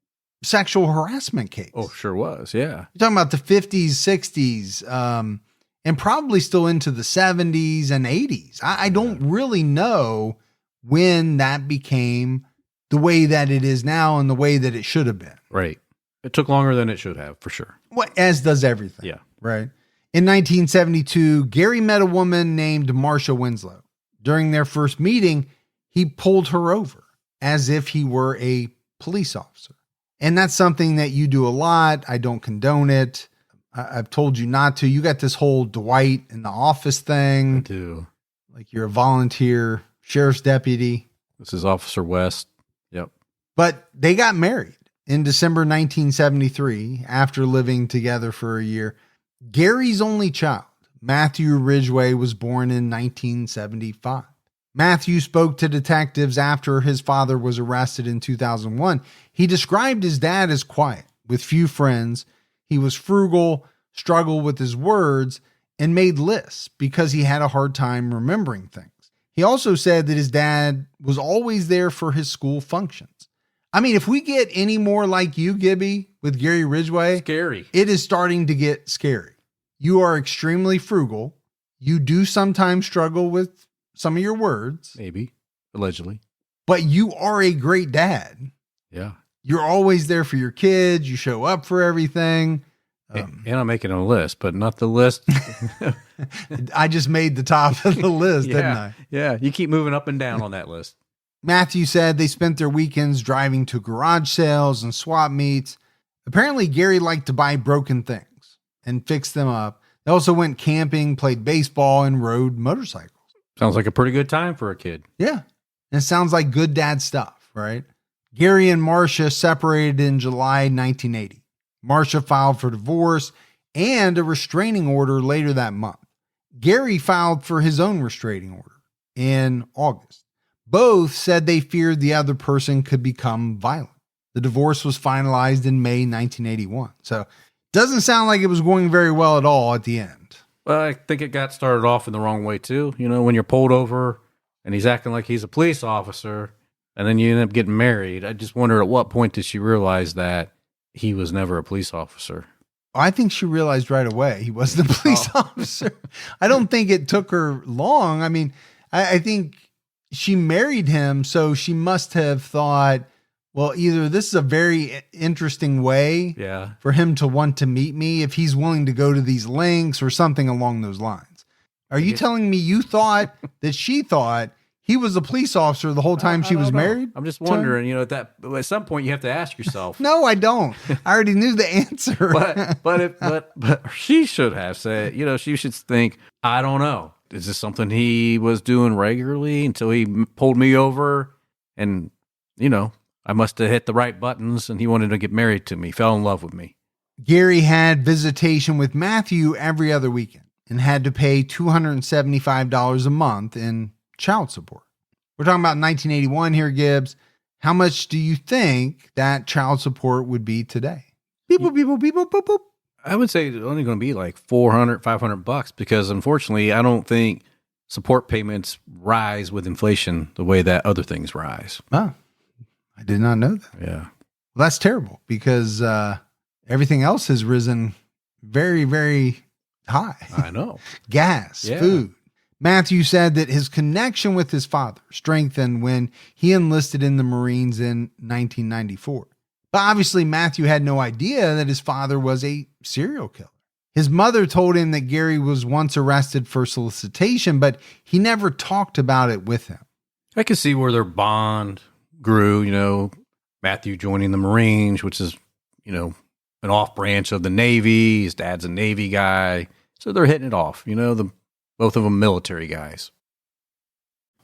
sexual harassment case. Oh, sure was. Yeah. You're talking about the 50s, 60s, and probably still into the 70s and 80s. I don't really know when that became the way that it is now and the way that it should have been. Right. It took longer than it should have, for sure. Well, as does everything. Yeah. Right. In 1972, Gary met a woman named Marcia Winslow. During their first meeting, he pulled her over as if he were a police officer. And that's something that you do a lot. I don't condone it. I've told you not to. You got this whole Dwight in the Office thing. I do. Like you're a volunteer sheriff's deputy. This is Officer West. Yep. But they got married in December 1973 after living together for a year. Gary's only child, Matthew Ridgway, was born in 1975. Matthew spoke to detectives after his father was arrested in 2001. He described his dad as quiet, with few friends. He was frugal, struggled with his words, and made lists because he had a hard time remembering things. He also said that his dad was always there for his school functions. I mean, if we get any more like you, Gibby, with Gary Ridgway, Scary. it is starting to get scary. You are extremely frugal. You do sometimes struggle with some of your words. Maybe. Allegedly. But you are a great dad. Yeah. You're always there for your kids. You show up for everything. And I'm making a list, but not the list. I just made the top of the list, didn't I? Yeah. You keep moving up and down on that list. Matthew said they spent their weekends driving to garage sales and swap meets. Apparently, Gary liked to buy broken things and fix them up. They also went camping, played baseball, and rode motorcycles. Sounds like a pretty good time for a kid. Yeah. And it sounds like good dad stuff, right? Gary and Marcia separated in July 1980. Marcia filed for divorce and a restraining order later that month. Gary filed for his own restraining order in August. Both said they feared the other person could become violent. The divorce was finalized in May 1981. So it doesn't sound like it was going very well at all at the end. Well, I think it got started off in the wrong way, too. When you're pulled over and he's acting like he's a police officer and then you end up getting married. I just wonder at what point did she realize that he was never a police officer? I think she realized right away he wasn't a police officer. I don't think it took her long. I mean, I think she married him, so she must have thought, well, either this is a very interesting way for him to want to meet me if he's willing to go to these lengths or something along those lines. Are you telling me you thought that she thought he was a police officer the whole time she was married? I'm just wondering, at some point you have to ask yourself. No, I don't. I already knew the answer. but she should have said, she should think, I don't know. Is this something he was doing regularly until he pulled me over and, I must have hit the right buttons and he wanted to get married to me, fell in love with me. Gary had visitation with Matthew every other weekend and had to pay $275 a month in child support. We're talking about 1981 here, Gibbs. How much do you think that child support would be today? Beep, boop, beep, boop, beep, boop, boop, boop. I would say it's only going to be like $400, $500 because unfortunately, I don't think support payments rise with inflation the way that other things rise. Oh, I did not know that. Yeah. Well, that's terrible because everything else has risen very, very high. I know. Gas, food. Matthew said that his connection with his father strengthened when he enlisted in the Marines in 1994. But obviously, Matthew had no idea that his father was a serial killer. His mother told him that Gary was once arrested for solicitation, but he never talked about it with him. I can see where their bond grew, Matthew joining the Marines, which is, an off branch of the Navy. His dad's a Navy guy. So they're hitting it off, both of them military guys.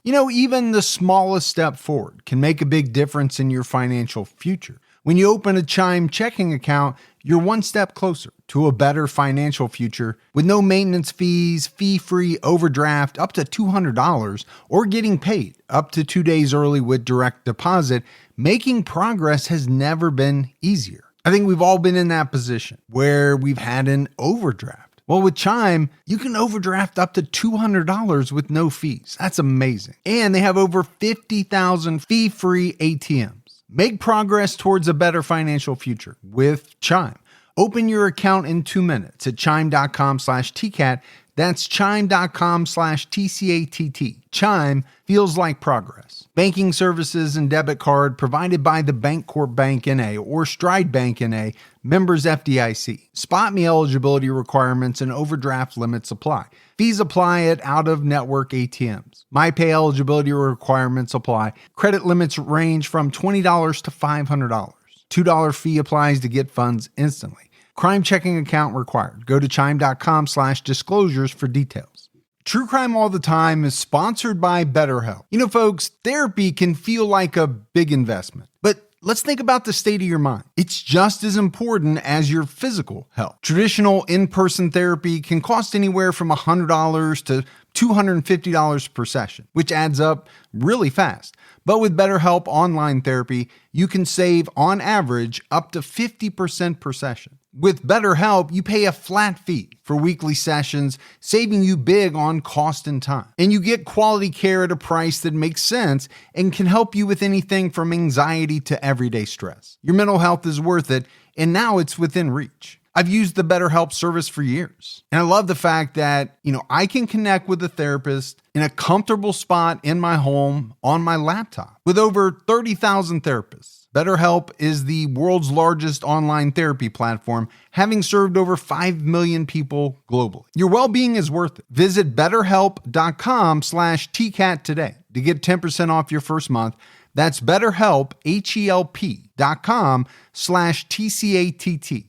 Even the smallest step forward can make a big difference in your financial future. When you open a Chime checking account, you're one step closer to a better financial future with no maintenance fees, fee-free overdraft up to $200, or getting paid up to 2 days early with direct deposit. Making progress has never been easier. I think we've all been in that position where we've had an overdraft Well, with Chime, you can overdraft up to $200 with no fees. That's amazing. And they have over 50,000 fee-free ATMs. Make progress towards a better financial future with Chime. Open your account in 2 minutes at chime.com/TCAT. That's chime.com/TCATT. Chime feels like progress. Banking services and debit card provided by the Bancorp Bank N.A. or Stride Bank N.A., members FDIC. Spot me eligibility requirements and overdraft limits apply. Fees apply at out-of-network ATMs. MyPay eligibility requirements apply. Credit limits range from $20 to $500. $2 fee applies to get funds instantly. Crime checking account required. Go to chime.com/disclosures for details. True Crime All the Time is sponsored by BetterHelp. You know, folks, therapy can feel like a big investment, but let's think about the state of your mind. It's just as important as your physical health. Traditional in-person therapy can cost anywhere from $100 to $250 per session, which adds up really fast. But with BetterHelp Online Therapy, you can save, on average, up to 50% per session. With BetterHelp, you pay a flat fee for weekly sessions, saving you big on cost and time. And you get quality care at a price that makes sense and can help you with anything from anxiety to everyday stress. Your mental health is worth it, and now it's within reach. I've used the BetterHelp service for years. And I love the fact that, I can connect with a therapist in a comfortable spot in my home on my laptop. With over 30,000 therapists, BetterHelp is the world's largest online therapy platform, having served over 5 million people globally. Your well-being is worth it. Visit betterhelp.com/TCAT today to get 10% off your first month. That's BetterHelp, HELP.com/TCATT.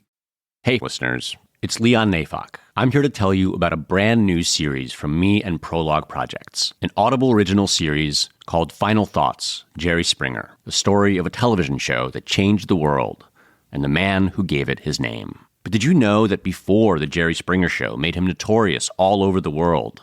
Hey, listeners, it's Leon Nafok. I'm here to tell you about a brand new series from me and Prologue Projects, an Audible original series called Final Thoughts, Jerry Springer, the story of a television show that changed the world and the man who gave it his name. But did you know that before the Jerry Springer Show made him notorious all over the world,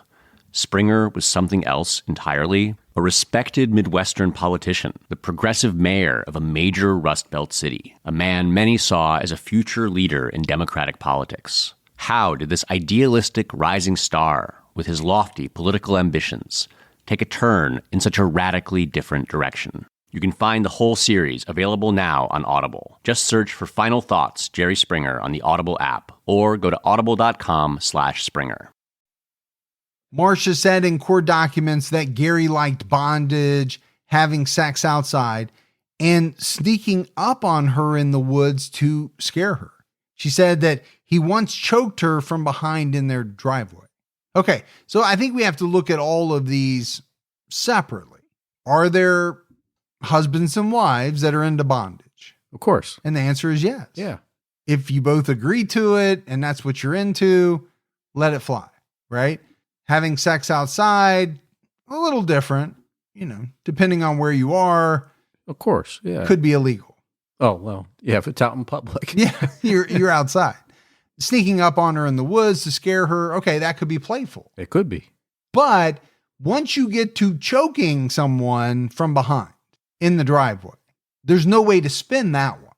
Springer was something else entirely? A respected Midwestern politician, the progressive mayor of a major Rust Belt city, a man many saw as a future leader in Democratic politics. How did this idealistic rising star, with his lofty political ambitions, take a turn in such a radically different direction? You can find the whole series available now on Audible. Just search for Final Thoughts, Jerry Springer on the Audible app, or go to audible.com/Springer. Marcia said in court documents that Gary liked bondage, having sex outside, and sneaking up on her in the woods to scare her. She said that he once choked her from behind in their driveway. Okay, so I think we have to look at all of these separately. Are there husbands and wives that are into bondage? Of course. And the answer is yes. Yeah. If you both agree to it and that's what you're into, let it fly, right? Having sex outside, a little different, depending on where you are. Of course, yeah. Could be illegal. Oh, well, yeah, if it's out in public. Yeah, you're outside. Sneaking up on her in the woods to scare her, okay, that could be playful. It could be. But once you get to choking someone from behind in the driveway, there's no way to spin that one.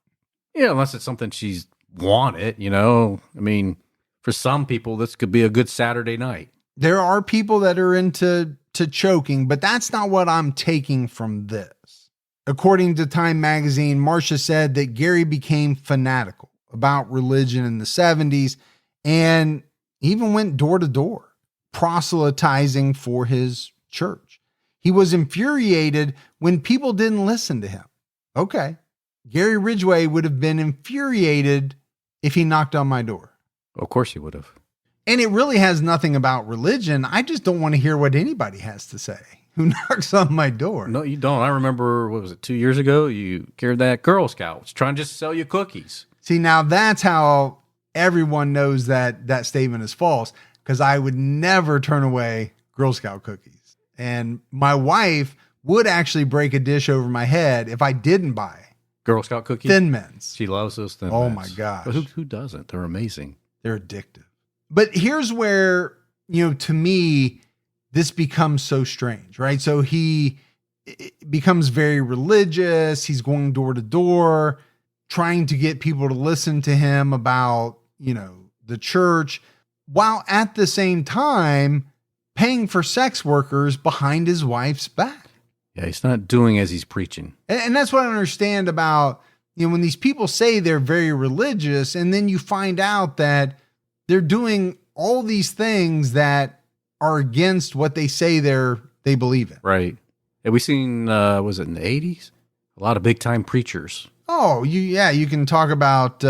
Yeah, unless it's something she's wanted, I mean, for some people, this could be a good Saturday night. There are people that are into choking, but that's not what I'm taking from this. According to Time magazine, Marcia said that Gary became fanatical about religion in the 70s and even went door to door, proselytizing for his church. He was infuriated when people didn't listen to him. Okay, Gary Ridgway would have been infuriated if he knocked on my door. Of course he would have. And it really has nothing about religion. I just don't want to hear what anybody has to say who knocks on my door. No, you don't. I remember, 2 years ago, you carried that Girl Scout was trying just to sell you cookies. See, now that's how everyone knows that statement is false, because I would never turn away Girl Scout cookies. And my wife would actually break a dish over my head if I didn't buy Girl Scout cookies? Thin Mints. She loves those Thin Mints. Oh my gosh. But who doesn't? They're amazing. They're addictive. But here's where, to me, this becomes so strange, right? So he becomes very religious. He's going door to door, trying to get people to listen to him about, the church. while at the same time paying for sex workers behind his wife's back. Yeah, he's not doing as he's preaching. And that's what I understand about, when these people say they're very religious, and then you find out that they're doing all these things that are against what they say they believe in. Right. Have we seen, was it in the 80s? A lot of big time preachers. Oh, you can talk about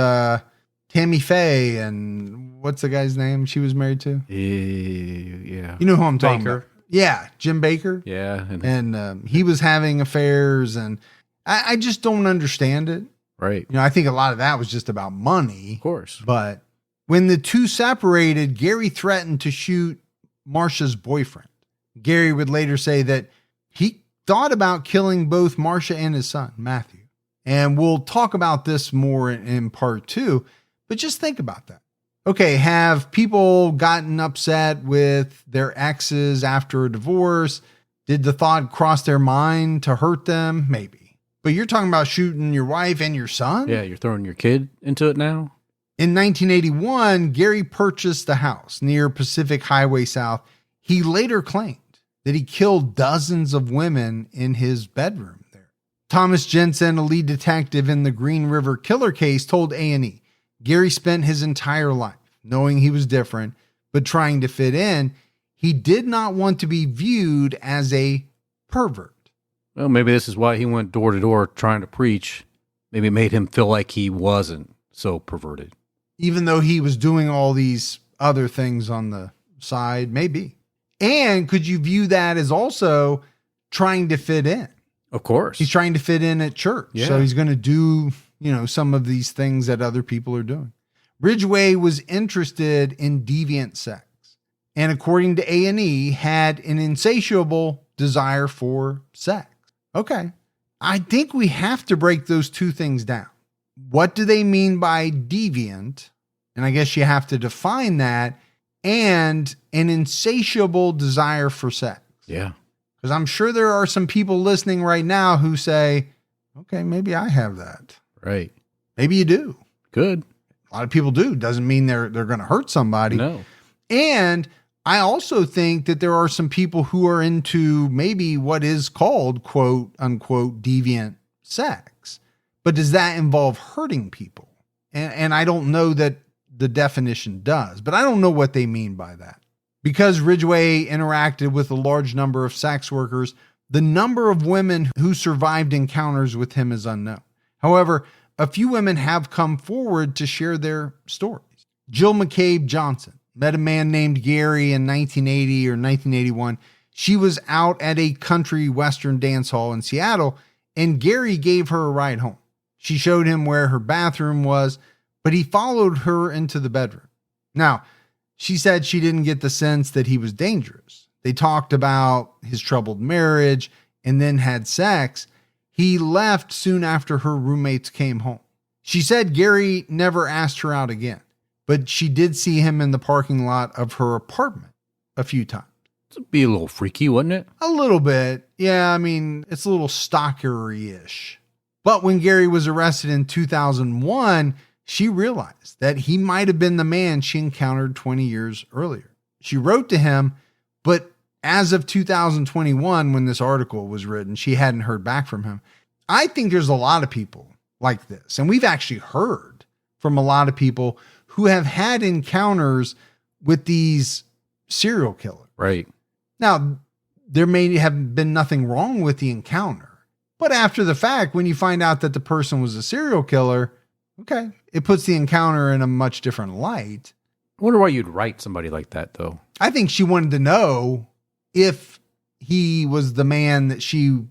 Tammy Faye and what's the guy's name she was married to? Yeah. You know who I'm talking Baker. about. Yeah, Jim Baker. Yeah. And he was having affairs, and I just don't understand it. Right. I think a lot of that was just about money. Of course. But when the two separated, Gary threatened to shoot Marcia's boyfriend. Gary would later say that he thought about killing both Marcia and his son, Matthew. And we'll talk about this more in part 2, but just think about that. Okay, have people gotten upset with their exes after a divorce? Did the thought cross their mind to hurt them? Maybe. But you're talking about shooting your wife and your son? Yeah, you're throwing your kid into it now? In 1981, Gary purchased the house near Pacific Highway South. He later claimed that he killed dozens of women in his bedroom there. Thomas Jensen, a lead detective in the Green River Killer case, told A&E, Gary spent his entire life knowing he was different, but trying to fit in. He did not want to be viewed as a pervert. Well, maybe this is why he went door to door trying to preach. Maybe it made him feel like he wasn't so perverted. Even though he was doing all these other things on the side, maybe. And could you view that as also trying to fit in? Of course. He's trying to fit in at church. Yeah. So he's going to do, some of these things that other people are doing. Ridgway was interested in deviant sex, and according to A&E, had an insatiable desire for sex. Okay. I think we have to break those two things down. What do they mean by deviant? And I guess you have to define that, and an insatiable desire for sex. Yeah. Because I'm sure there are some people listening right now who say, okay, maybe I have that. Right. Maybe you do. Good. A lot of people do. Doesn't mean they're going to hurt somebody. No. And I also think that there are some people who are into maybe what is called quote unquote deviant sex. But does that involve hurting people? And I don't know that the definition does, but I don't know what they mean by that. Because Ridgway interacted with a large number of sex workers, the number of women who survived encounters with him is unknown. However, a few women have come forward to share their stories. Jill McCabe Johnson met a man named Gary in 1980 or 1981. She was out at a country western dance hall in Seattle, and Gary gave her a ride home. She showed him where her bathroom was, but he followed her into the bedroom. Now, she said she didn't get the sense that he was dangerous. They talked about his troubled marriage and then had sex. He left soon after her roommates came home. She said Gary never asked her out again, but she did see him in the parking lot of her apartment a few times. It'd be a little freaky, wouldn't it? A little bit. Yeah, I mean, it's a little stalkery-ish. But when Gary was arrested in 2001, she realized that he might have been the man she encountered 20 years earlier. She wrote to him, but as of 2021, when this article was written, she hadn't heard back from him. I think there's a lot of people like this, and we've actually heard from a lot of people who have had encounters with these serial killers. Right. Now, there may have been nothing wrong with the encounter, but after the fact, when you find out that the person was a serial killer, okay, it puts the encounter in a much different light. I wonder why you'd write somebody like that, though. I think she wanted to know if he was the man that she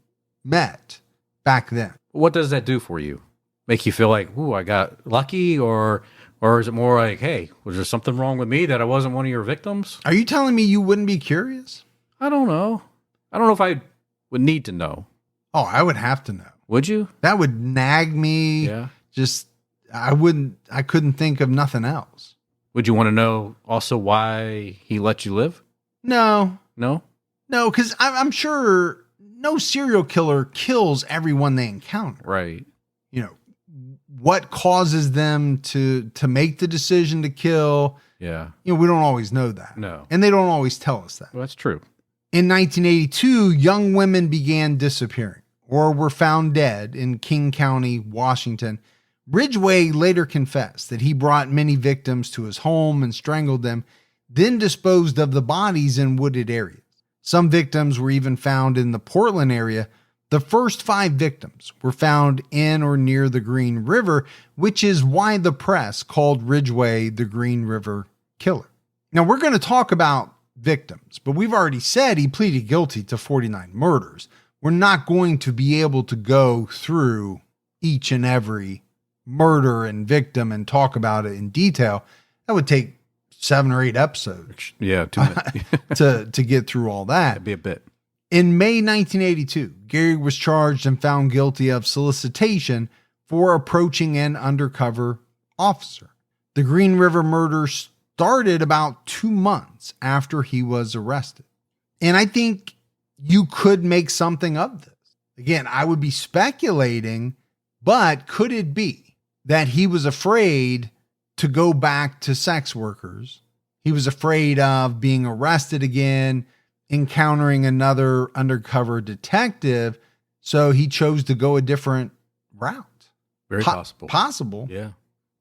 met back then. What does that do for you? Make you feel like, ooh, I got lucky? Or is it more like, hey, was there something wrong with me that I wasn't one of your victims? Are you telling me you wouldn't be curious? I don't know. I don't know if I would need to know. Oh, I would have to know. Would you? That would nag me. Yeah. I couldn't think of nothing else. Would you want to know also why he let you live? No, No? because I'm sure no serial killer kills everyone they encounter. Right. What causes them to make the decision to kill? Yeah. We don't always know that. No. And they don't always tell us that. Well, that's true. In 1982, young women began disappearing or were found dead in King County, Washington. Ridgway later confessed that he brought many victims to his home and strangled them, then disposed of the bodies in wooded areas. Some victims were even found in the Portland area. The first 5 victims were found in or near the Green River, which is why the press called Ridgway the Green River Killer. Now, we're going to talk about victims, but we've already said he pleaded guilty to 49 murders. We're not going to be able to go through each and every murder and victim and talk about it in detail. That would take 7 or 8 episodes. Yeah, 2 minutes. to get through all that. That'd be a bit. In May 1982, Gary was charged and found guilty of solicitation for approaching an undercover officer. The Green River murder started about 2 months after he was arrested. And I think you could make something of this. Again, I would be speculating, but could it be that he was afraid to go back to sex workers? He was afraid of being arrested again, encountering another undercover detective, so he chose to go a different route. Very possible. Possible. Yeah.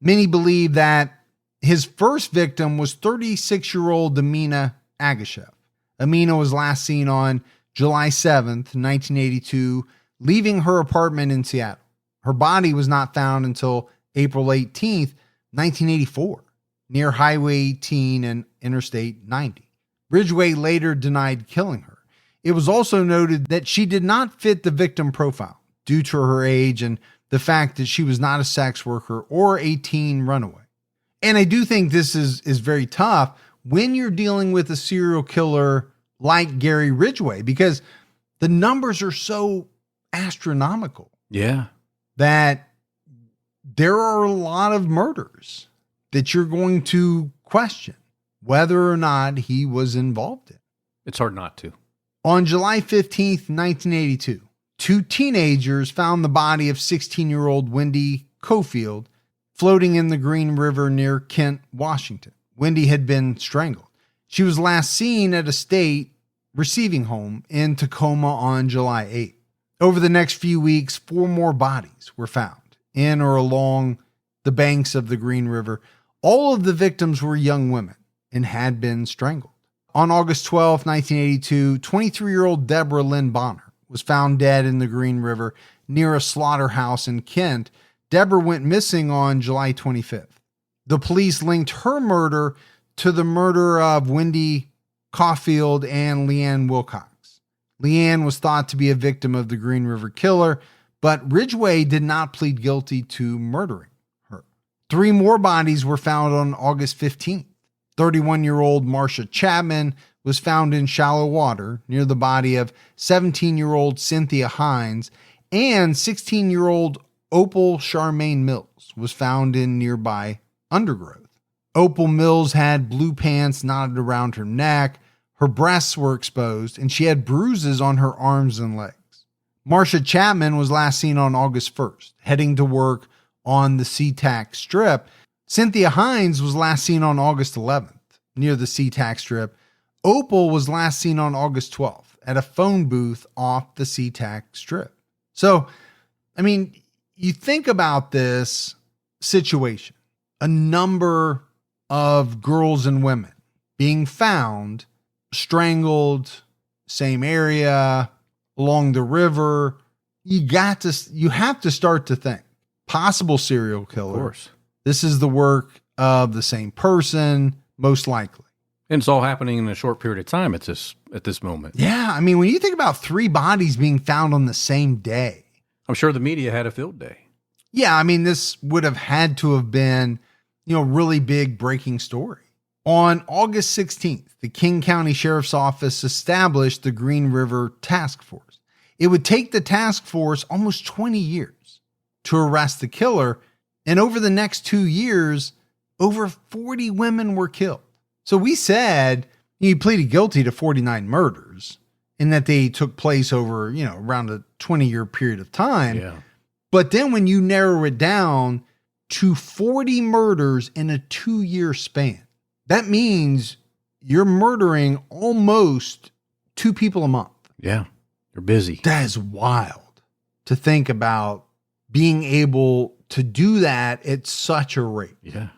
Many believe that his first victim was 36-year-old Amina Agashev. Amina was last seen on July 7th, 1982, leaving her apartment in Seattle. Her body was not found until April 18th, 1984, near Highway 18 and Interstate 90. Ridgway later denied killing her. It was also noted that she did not fit the victim profile due to her age and the fact that she was not a sex worker or a teen runaway. And I do think this is very tough when you're dealing with a serial killer like Gary Ridgway, because the numbers are so astronomical. Yeah. That there are a lot of murders that you're going to question whether or not he was involved in. It's hard not to. On July 15th, 1982, 2 teenagers found the body of 16-year-old Wendy Cofield floating in the Green River near Kent, Washington. Wendy had been strangled. She was last seen at a state receiving home in Tacoma on July 8th. Over the next few weeks, 4 more bodies were found in or along the banks of the Green River. All of the victims were young women and had been strangled. On August 12, 1982, 23-year-old Deborah Lynn Bonner was found dead in the Green River near a slaughterhouse in Kent. Deborah went missing on July 25th. The police linked her murder to the murder of Wendy Caulfield and Leanne Wilcox. Leanne was thought to be a victim of the Green River Killer, but Ridgway did not plead guilty to murdering her. 3 more bodies were found on August 15th. 31-year-old Marcia Chapman was found in shallow water near the body of 17-year-old Cynthia Hines, and 16-year-old Opal Charmaine Mills was found in nearby undergrowth. Opal Mills had blue pants knotted around her neck, her breasts were exposed, and she had bruises on her arms and legs. Marcia Chapman was last seen on August 1st, heading to work on the SeaTac Strip. Cynthia Hines was last seen on August 11th, near the SeaTac Strip. Opal was last seen on August 12th at a phone booth off the SeaTac Strip. So, I mean, you think about this situation, a number of girls and women being found, strangled, same area, along the river. You have to start to think, possible serial killer. Of course. This is the work of the same person, most likely. And it's all happening in a short period of time at this moment. Yeah, I mean, when you think about 3 bodies being found on the same day. I'm sure the media had a field day. Yeah, I mean, this would have had to have been, really big breaking story. On August 16th, the King County Sheriff's Office established the Green River Task Force. It would take the task force almost 20 years to arrest the killer, and over the next 2 years, over 40 women were killed. So we said he pleaded guilty to 49 murders and that they took place over, around a 20-year period of time. Yeah. But then when you narrow it down to 40 murders in a 2-year span, That means you're murdering almost 2 people a month. Yeah. You're busy. That is wild to think about being able to do that at such a rate. Yeah.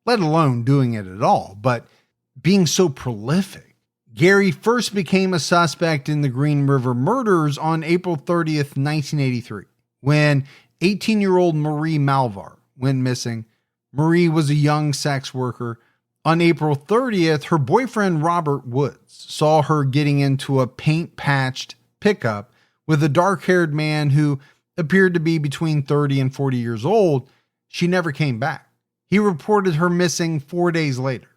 Let alone doing it at all, but being so prolific. Gary first became a suspect in the Green River murders on April 30th, 1983, when 18-year-old Marie Malvar went missing. Marie was a young sex worker. On April 30th, her boyfriend Robert Woods saw her getting into a paint-patched pickup with a dark-haired man who appeared to be between 30 and 40 years old. She never came back. He reported her missing 4 days later.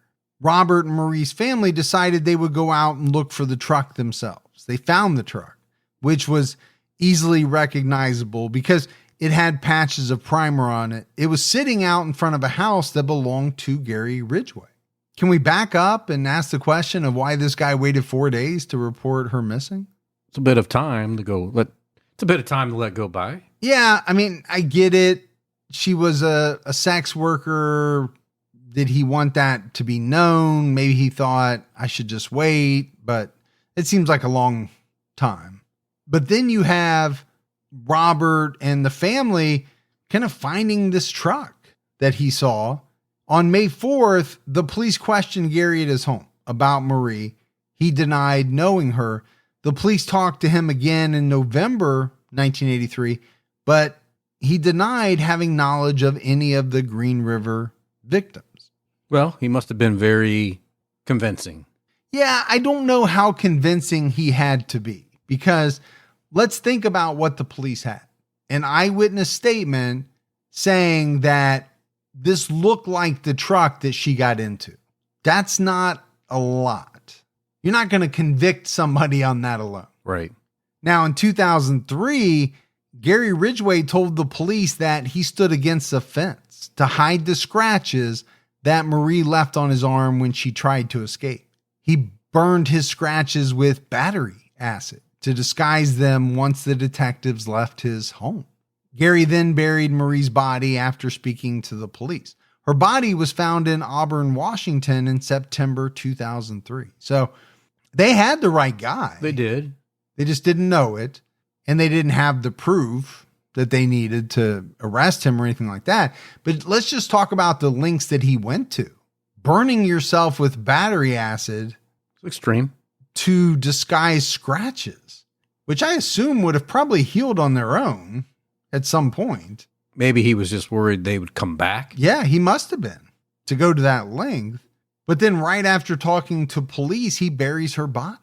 Robert and Marie's family decided they would go out and look for the truck themselves. They found the truck, which was easily recognizable because it had patches of primer on it. It was sitting out in front of a house that belonged to Gary Ridgway. Can we back up and ask the question of why this guy waited 4 days to report her missing? It's a bit of time to go. It's a bit of time to let go by. Yeah, I mean, I get it. She was a sex worker. Did he want that to be known? Maybe he thought I should just wait, but it seems like a long time. But then you have Robert and the family kind of finding this truck that he saw. On May 4th, the police questioned Gary at his home about Marie. He denied knowing her. The police talked to him again in November 1983, but he denied having knowledge of any of the Green River victims. Well, he must have been very convincing. Yeah, I don't know how convincing he had to be, because let's think about what the police had. An eyewitness statement saying that this looked like the truck that she got into. That's not a lot. You're not going to convict somebody on that alone. Right. Now, in 2003, Gary Ridgway told the police that he stood against a fence to hide the scratches that Marie left on his arm when she tried to escape. He burned his scratches with battery acid to disguise them once the detectives left his home. Gary then buried Marie's body after speaking to the police. Her body was found in Auburn, Washington in September 2003. So they had the right guy. They did. They just didn't know it, and they didn't have the proof that they needed to arrest him or anything like that. But let's just talk about the lengths that he went to. Burning yourself with battery acid. It's extreme. To disguise scratches, which I assume would have probably healed on their own at some point. Maybe he was just worried they would come back. Yeah, he must have been, to go to that length. But then right after talking to police, he buries her body.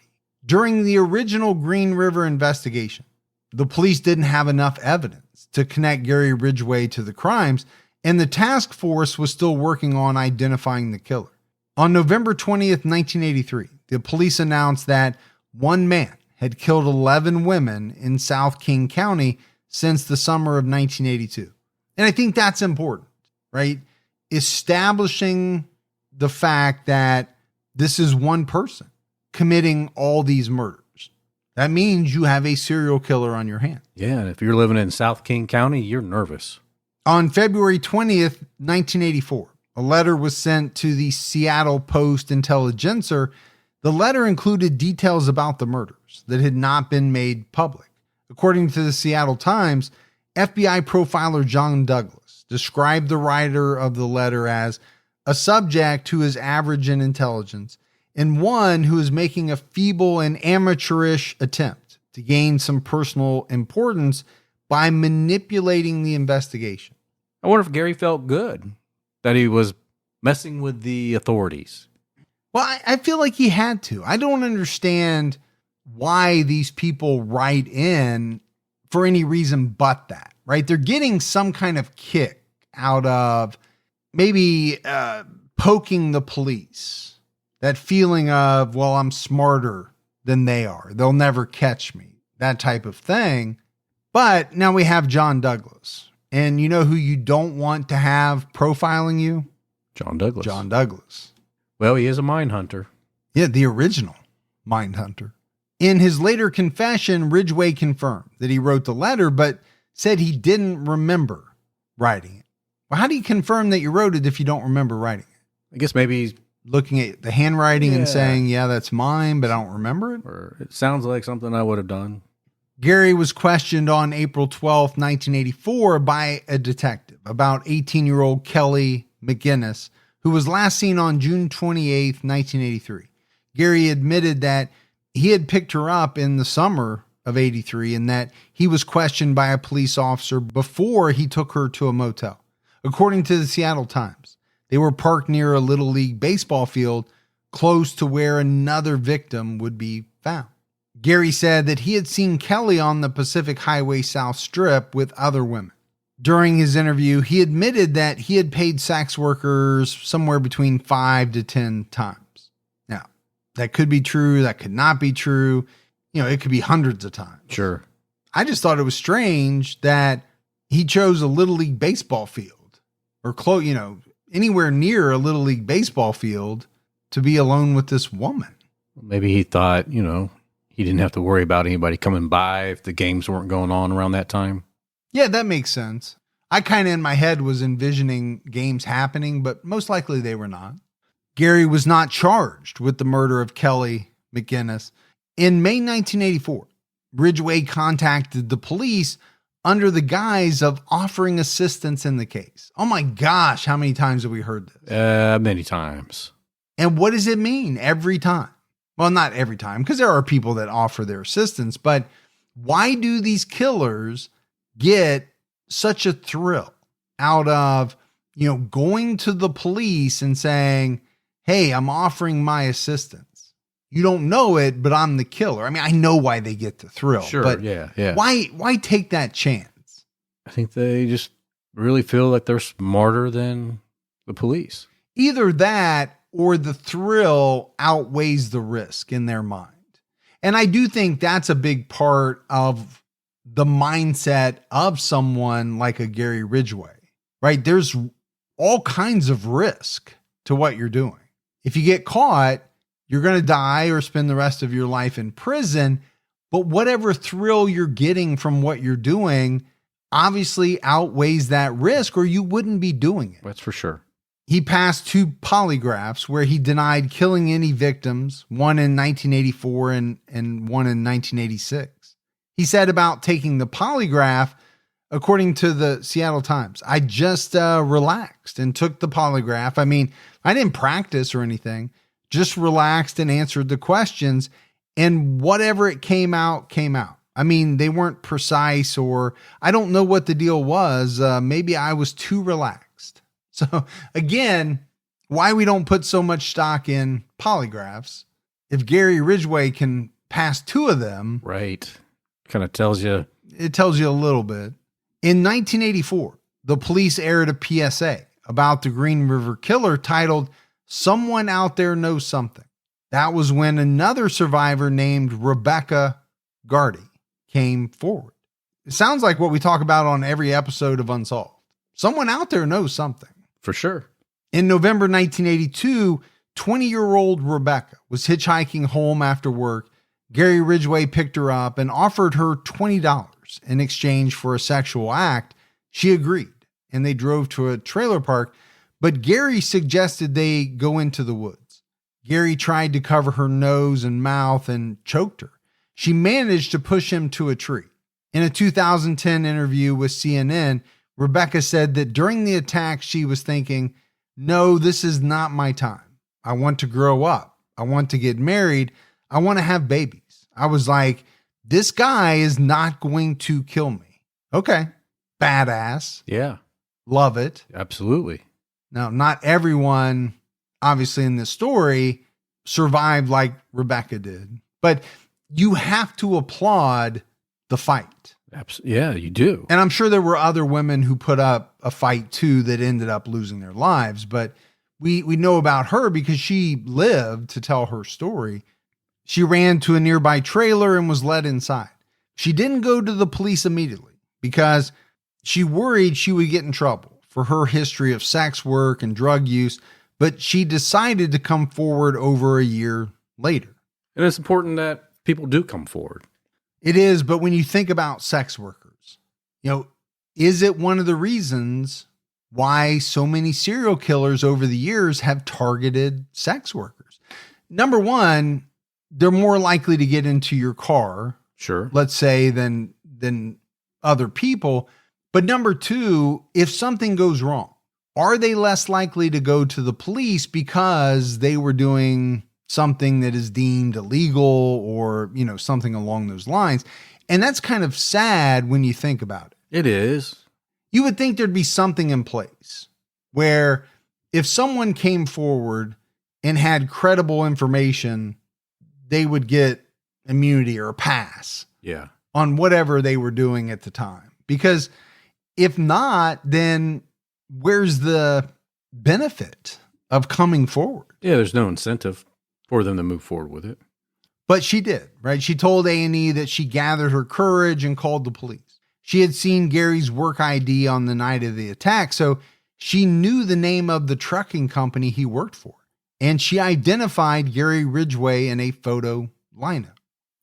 During the original Green River investigation, the police didn't have enough evidence to connect Gary Ridgway to the crimes, and the task force was still working on identifying the killer. On November 20th, 1983, the police announced that one man had killed 11 women in South King County since the summer of 1982. And I think that's important, right? Establishing the fact that this is one person committing all these murders. That means you have a serial killer on your hands. Yeah, and if you're living in South King County, you're nervous. On February 20th, 1984, a letter was sent to the Seattle Post-Intelligencer. The letter included details about the murders that had not been made public. According to the Seattle Times, FBI profiler John Douglas described the writer of the letter as a subject who is average in intelligence and one who is making a feeble and amateurish attempt to gain some personal importance by manipulating the investigation. I wonder if Gary felt good that he was messing with the authorities. Well, I feel like he had to. I don't understand why these people write in for any reason but that, right? They're getting some kind of kick out of maybe poking the police. That feeling of, well, I'm smarter than they are. They'll never catch me. That type of thing. But now we have John Douglas. And you know who you don't want to have profiling you? John Douglas. John Douglas. Well, he is a mind hunter. Yeah, the original mind hunter. In his later confession, Ridgway confirmed that he wrote the letter, but said he didn't remember writing it. Well, how do you confirm that you wrote it if you don't remember writing it? I guess maybe he's looking at the handwriting Yeah. and saying, yeah, that's mine, but I don't remember it? Or it sounds like something I would have done. Gary was questioned on April 12th, 1984 by a detective about 18-year-old Kelly McGinnis, who was last seen on June 28th, 1983. Gary admitted that he had picked her up in the summer of 83 and that he was questioned by a police officer before he took her to a motel. According to the Seattle Times, they were parked near a Little League baseball field close to where another victim would be found. Gary said that he had seen Kelly on the Pacific Highway South Strip with other women. During his interview, he admitted that he had paid sex workers somewhere between 5 to 10 times. Now, that could be true. That could not be true. It could be hundreds of times. Sure. I just thought it was strange that he chose a Little League baseball field or anywhere near a Little League baseball field to be alone with this woman. Maybe he thought, he didn't have to worry about anybody coming by if the games weren't going on around that time. Yeah, that makes sense. I kind of in my head was envisioning games happening, but most likely they were not. Gary was not charged with the murder of Kelly McGinnis. In May 1984, Ridgway contacted the police under the guise of offering assistance in the case. Oh my gosh, how many times have we heard this? Many times. And what does it mean every time? Well, not every time, because there are people that offer their assistance, but why do these killers get such a thrill out of, going to the police and saying, hey, I'm offering my assistance. You don't know it, but I'm the killer. I mean, I know why they get the thrill. Sure, but yeah. Why take that chance? I think they just really feel like they're smarter than the police. Either that or the thrill outweighs the risk in their mind. And I do think that's a big part of the mindset of someone like a Gary Ridgway, right? There's all kinds of risk to what you're doing. If you get caught, you're going to die or spend the rest of your life in prison. But whatever thrill you're getting from what you're doing obviously outweighs that risk, or you wouldn't be doing it. That's for sure. He passed 2 polygraphs where he denied killing any victims, one in 1984 and one in 1986. He said about taking the polygraph, according to the Seattle Times, I just relaxed and took the polygraph. I mean, I didn't practice or anything, just relaxed and answered the questions, and whatever it came out, came out. I mean, they weren't precise, or I don't know what the deal was. Maybe I was too relaxed. So again, why we don't put so much stock in polygraphs. If Gary Ridgway can pass 2 of them. Right. Kind of tells you. It tells you a little bit. In 1984, the police aired a PSA about the Green River Killer titled, Someone Out There Knows Something. That was when another survivor named Rebecca Gardy came forward. It sounds like what we talk about on every episode of Unsolved. Someone out there knows something. For sure. In November 1982, 20-year-old Rebecca was hitchhiking home after work. Gary Ridgway picked her up and offered her $20 in exchange for a sexual act. She agreed, and they drove to a trailer park, but Gary suggested they go into the woods. Gary tried to cover her nose and mouth and choked her. She managed to push him to a tree. In a 2010 interview with CNN, Rebecca said that during the attack, she was thinking, no, this is not my time. I want to grow up. I want to get married. I want to have babies. I was like, this guy is not going to kill me. Okay. Badass. Yeah. Love it. Absolutely. Now, not everyone, obviously, in this story survived like Rebecca did, but you have to applaud the fight. Yeah, you do. And I'm sure there were other women who put up a fight too that ended up losing their lives, but we know about her because she lived to tell her story. She ran to a nearby trailer and was led inside. She didn't go to the police immediately because she worried she would get in trouble for her history of sex work and drug use, but she decided to come forward over a year later. And it's important that people do come forward. It is, but when you think about sex workers, is it one of the reasons why so many serial killers over the years have targeted sex workers. Number one, they're more likely to get into your car, Sure. let's say, than other people. But number two, if something goes wrong, are they less likely to go to the police because they were doing something that is deemed illegal or, something along those lines? And that's kind of sad when you think about it. It is. You would think there'd be something in place where if someone came forward and had credible information, they would get immunity or a pass Yeah. on whatever they were doing at the time. Because if not, then where's the benefit of coming forward? Yeah, there's no incentive for them to move forward with it. But she did, right? She told A&E that she gathered her courage and called the police. She had seen Gary's work ID on the night of the attack, so she knew the name of the trucking company he worked for. And she identified Gary Ridgway in a photo lineup.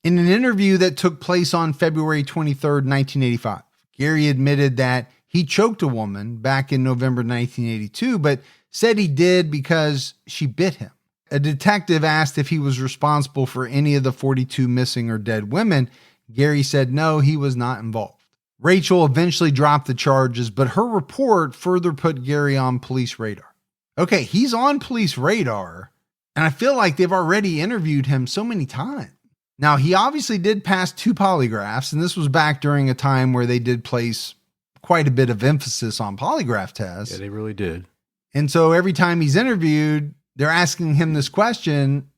In an interview that took place on February 23rd, 1985, Gary admitted that he choked a woman back in November 1982, but said he did because she bit him. A detective asked if he was responsible for any of the 42 missing or dead women. Gary said no, he was not involved. Rachel eventually dropped the charges, but her report further put Gary on police radar. Okay, he's on police radar, and I feel like they've already interviewed him so many times. Now, he obviously did pass 2 polygraphs, and this was back during a time where they did place quite a bit of emphasis on polygraph tests. Yeah, they really did. And so every time he's interviewed, they're asking him this question,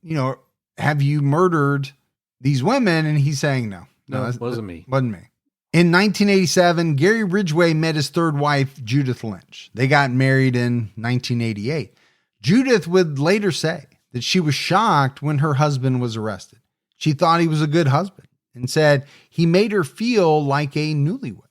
have you murdered these women? And he's saying no. No, it wasn't me. Wasn't me. In 1987, Gary Ridgway met his third wife, Judith Lynch. They got married in 1988. Judith would later say that she was shocked when her husband was arrested. She thought he was a good husband and said he made her feel like a newlywed.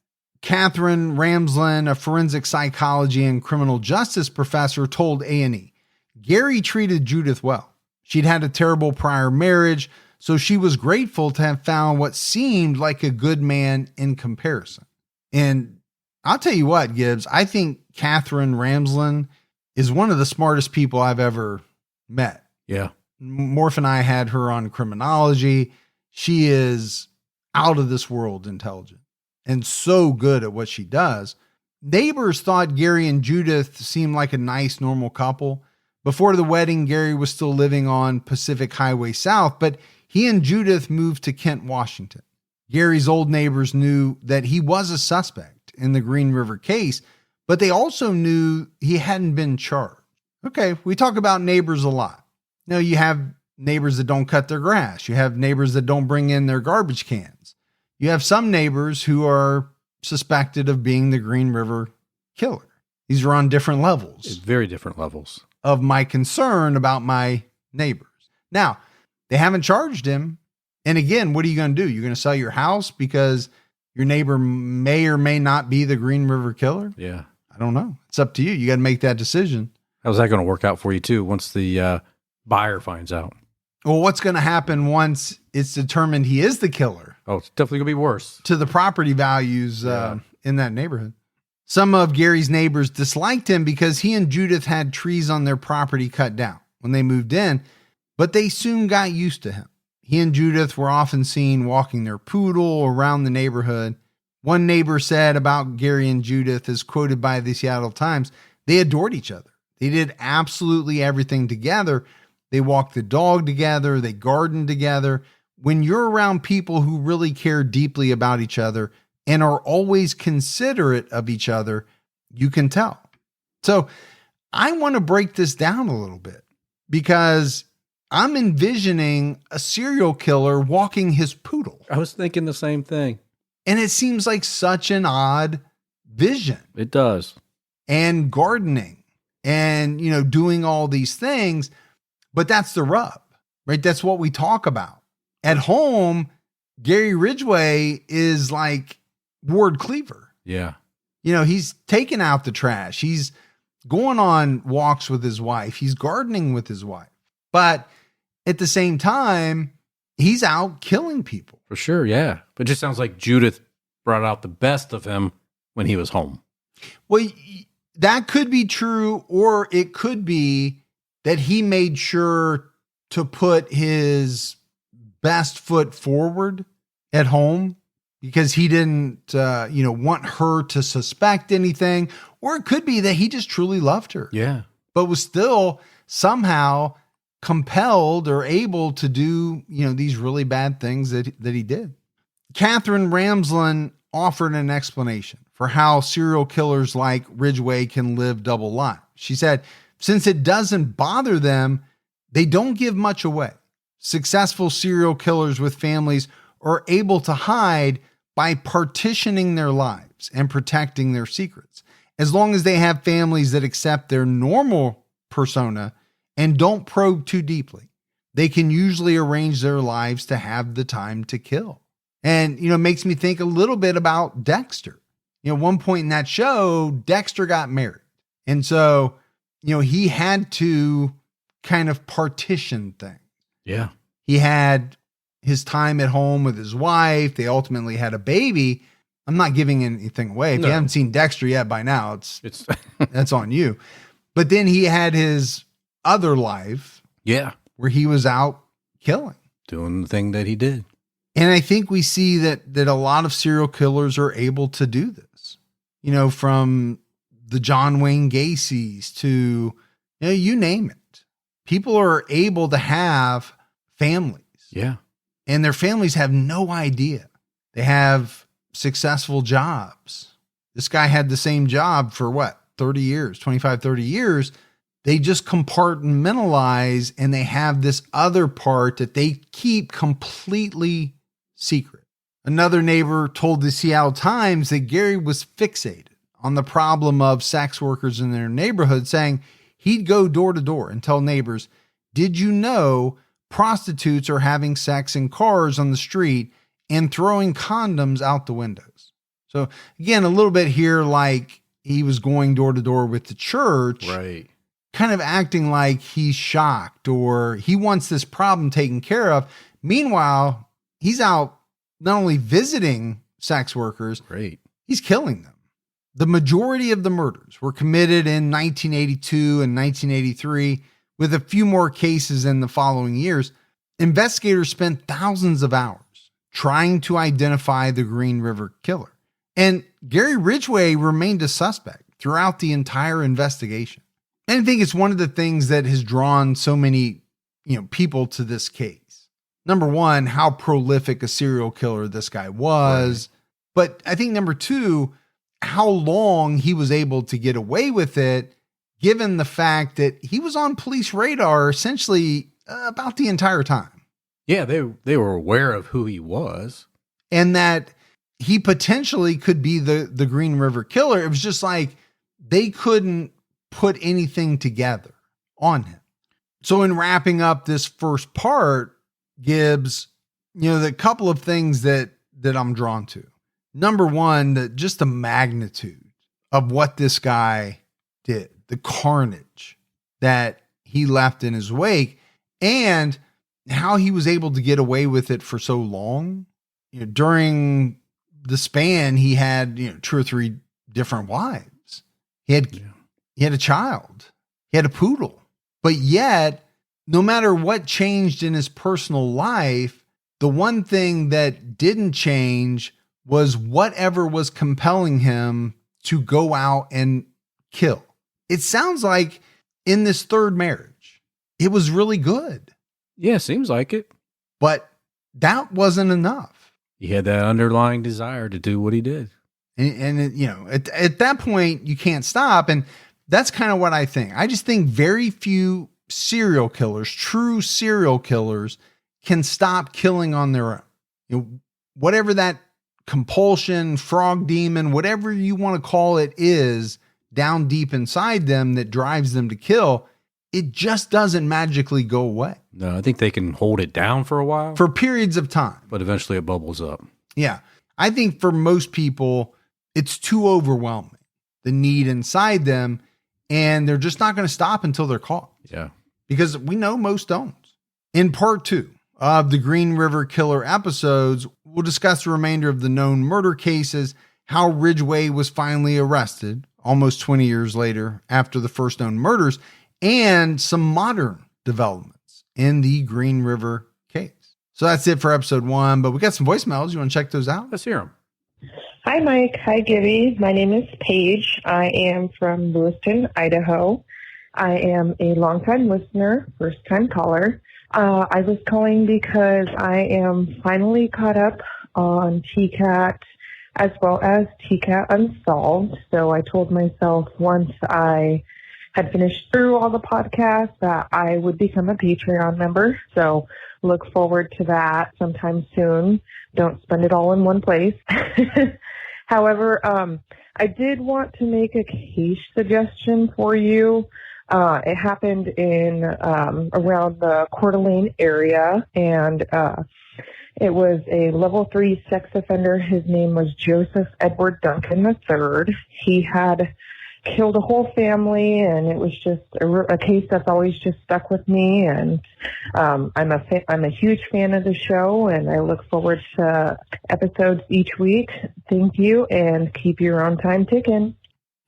Catherine Ramslin, a forensic psychology and criminal justice professor, told A&E, Gary treated Judith well. She'd had a terrible prior marriage, so she was grateful to have found what seemed like a good man in comparison. And I'll tell you what, Gibbs, I think Catherine Ramslin is one of the smartest people I've ever met. Yeah. Morph and I had her on criminology. She is out of this world intelligent and so good at what she does. Neighbors thought Gary and Judith seemed like a nice, normal couple. Before the wedding, Gary was still living on Pacific Highway South, but he and Judith moved to Kent, Washington. Gary's old neighbors knew that he was a suspect in the Green River case, but they also knew he hadn't been charged. Okay, we talk about neighbors a lot. Now, you have neighbors that don't cut their grass. You have neighbors that don't bring in their garbage cans. You have some neighbors who are suspected of being the Green River killer. These are on different levels. Very different levels of my concern about my neighbors. Now, they haven't charged him. And again, what are you going to do? You're going to sell your house because your neighbor may or may not be the Green River killer? Yeah. I don't know. It's up to you. You got to make that decision. How's that going to work out for you too once the buyer finds out? Well, what's going to happen once it's determined he is the killer? Oh, it's definitely going to be worse. To the property values in that neighborhood. Some of Gary's neighbors disliked him because he and Judith had trees on their property cut down when they moved in, but they soon got used to him. He and Judith were often seen walking their poodle around the neighborhood. One neighbor said about Gary and Judith, as quoted by the Seattle Times, they adored each other. They did absolutely everything together. They walked the dog together. They gardened together. When you're around people who really care deeply about each other and are always considerate of each other, you can tell. So I want to break this down a little bit because I'm envisioning a serial killer walking his poodle. I was thinking the same thing. And it seems like such an odd vision. It does. And gardening and, doing all these things. But that's the rub, right? That's what we talk about. At home, Gary Ridgway is like Ward Cleaver. Yeah. He's taking out the trash. He's going on walks with his wife. He's gardening with his wife. But at the same time, he's out killing people. For sure, yeah. But it just sounds like Judith brought out the best of him when he was home. Well, that could be true, or it could be that he made sure to put his best foot forward at home because he didn't, want her to suspect anything. Or it could be that he just truly loved her. Yeah. But was still somehow compelled or able to do, these really bad things that he did. Catherine Ramsland offered an explanation for how serial killers like Ridgway can live double lives. She said, since it doesn't bother them, they don't give much away. Successful serial killers with families are able to hide by partitioning their lives and protecting their secrets. As long as they have families that accept their normal persona and don't probe too deeply, they can usually arrange their lives to have the time to kill. And, it makes me think a little bit about Dexter. At one point in that show, Dexter got married. And so, he had to kind of partition things. Yeah. He had his time at home with his wife. They ultimately had a baby. I'm not giving anything away. If you haven't seen Dexter yet by now, it's that's on you. But then he had his other life. Yeah. Where he was out killing. Doing the thing that he did. And I think we see that a lot of serial killers are able to do this. From the John Wayne Gacy's to, you name it. People are able to have families. Yeah. And their families have no idea. They have successful jobs. This guy had the same job for 30 years, 25, 30 years. They just compartmentalize and they have this other part that they keep completely secret. Another neighbor told the Seattle Times that Gary was fixated on the problem of sex workers in their neighborhood, saying he'd go door to door and tell neighbors, did you know prostitutes are having sex in cars on the street and throwing condoms out the windows? So again, a little bit here like he was going door to door with the church, right? Kind of acting like he's shocked or he wants this problem taken care of. Meanwhile, he's out not only visiting sex workers, right, he's killing them. The majority of the murders were committed in 1982 and 1983, with a few more cases in the following years. Investigators spent thousands of hours trying to identify the Green River Killer. And Gary Ridgway remained a suspect throughout the entire investigation. And I think it's one of the things that has drawn so many, people to this case. Number one, how prolific a serial killer this guy was. Right. But I think number two, how long he was able to get away with it, given the fact that he was on police radar essentially about the entire time. Yeah, they were aware of who he was. And that he potentially could be the Green River Killer. It was just like they couldn't put anything together on him. So in wrapping up this first part, Gibbs, the couple of things that I'm drawn to. Number one, just the magnitude of what this guy did, the carnage that he left in his wake, and how he was able to get away with it for so long. During the span, he had 2 or 3 different wives. He had a child. He had a poodle. But yet, no matter what changed in his personal life, the one thing that didn't change was whatever was compelling him to go out and kill. It sounds like in this third marriage, it was really good. Yeah, seems like it. But that wasn't enough. He had that underlying desire to do what he did. And at that point, you can't stop. And that's kind of what I think. I just think very few serial killers, true serial killers, can stop killing on their own. Whatever that compulsion, frog demon, whatever you want to call it is down deep inside them that drives them to kill, it just doesn't magically go away. No, I think they can hold it down for a while. For periods of time. But eventually it bubbles up. Yeah. I think for most people, it's too overwhelming, the need inside them, and they're just not going to stop until they're caught. Yeah. Because we know most don't. In part 2 of the Green River Killer episodes, we'll discuss the remainder of the known murder cases, how Ridgway was finally arrested almost 20 years later after the first known murders, and some modern developments in the Green River case. So that's it for episode 1, but we got some voicemails. You want to check those out? Let's hear them. Hi, Mike. Hi, Gibby. My name is Paige. I am from Lewiston, Idaho. I am a longtime listener, first-time caller. I was calling because I am finally caught up on TCAT as well as TCAT Unsolved. So I told myself once I had finished through all the podcasts that I would become a Patreon member. So look forward to that sometime soon. Don't spend it all in one place. However, I did want to make a case suggestion for you. It happened in around the Coeur d'Alene area, and it was a level 3 sex offender. His name was Joseph Edward Duncan III. He had killed a whole family, and it was just a case that's always just stuck with me. And I'm a huge fan of the show, and I look forward to episodes each week. Thank you, and keep your own time ticking.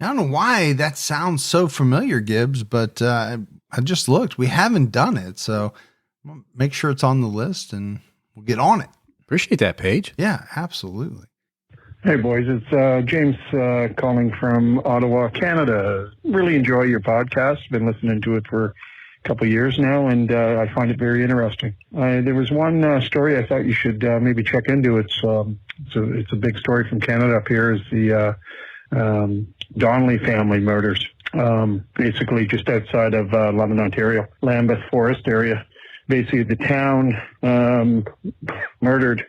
I don't know why that sounds so familiar, Gibbs, but I just looked. We haven't done it, so make sure it's on the list, and we'll get on it. Appreciate that, Paige. Yeah, absolutely. Hey, boys. It's James calling from Ottawa, Canada. Really enjoy your podcast. Been listening to it for a couple of years now, and I find it very interesting. There was one story I thought you should maybe check into. It's a big story from Canada up here. Is the Donnelly family murders, basically just outside of London, Ontario, Lambeth Forest area. Basically, the town murdered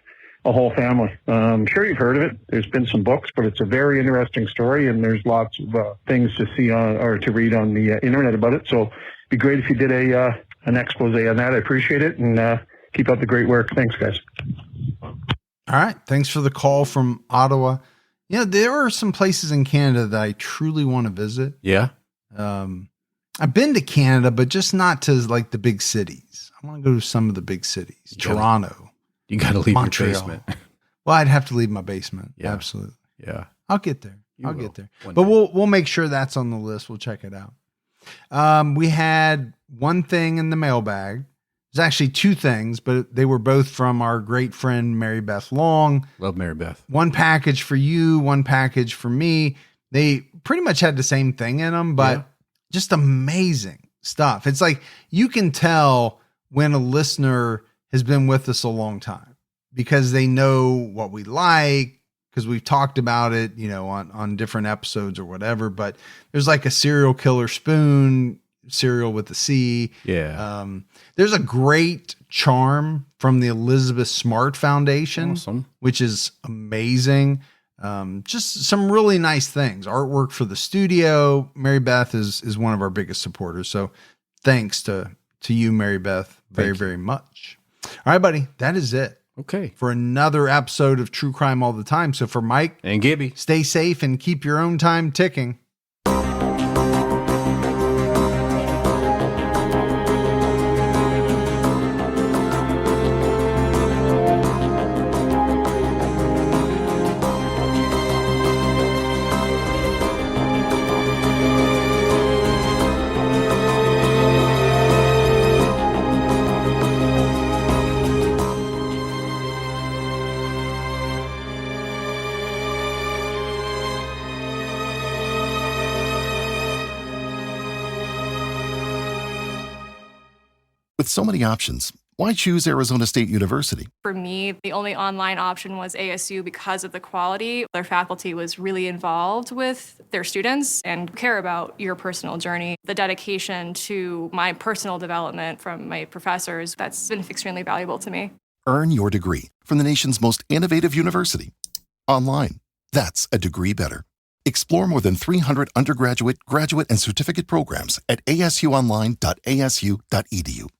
a whole family. I'm sure you've heard of it. There's been some books, but it's a very interesting story, and there's lots of things to see on or to read on the internet about it. So it'd be great if you did an expose on that. I appreciate it, and keep up the great work. Thanks, guys. All right. Thanks for the call from Ottawa. Yeah, there are some places in Canada that I truly want to visit. Yeah. I've been to Canada, but just not to like the big cities. I want to go to some of the big cities. Toronto. You got to leave Montreal. your basement. Well, I'd have to leave my basement. Yeah. Absolutely. Yeah. I'll get there. You Get there. But we'll make sure that's on the list. We'll check it out. We had one thing in the mailbag. There's actually two things, but they were both from our great friend, Mary Beth Long. Love Mary Beth. One package for you, one package for me. They pretty much had the same thing in them, but just amazing stuff. It's like you can tell when a listener has been with us a long time because they know what we like, because we've talked about it, on different episodes or whatever. But there's like a serial killer spoon, cereal with the C. Yeah. There's a great charm from the Elizabeth Smart Foundation, Awesome. which is amazing. Just some really nice things. Artwork for the studio. Mary Beth is one of our biggest supporters. So thanks to you, Mary Beth, very, very much. All right, buddy. That is it. Okay. For another episode of True Crime All the Time. So for Mike and Gibby, stay safe and keep your own time ticking. With so many options, why choose Arizona State University? For me, the only online option was ASU because of the quality. Their faculty was really involved with their students and care about your personal journey. The dedication to my personal development from my professors, that's been extremely valuable to me. Earn your degree from the nation's most innovative university. Online. That's a degree better. Explore more than 300 undergraduate, graduate, and certificate programs at asuonline.asu.edu.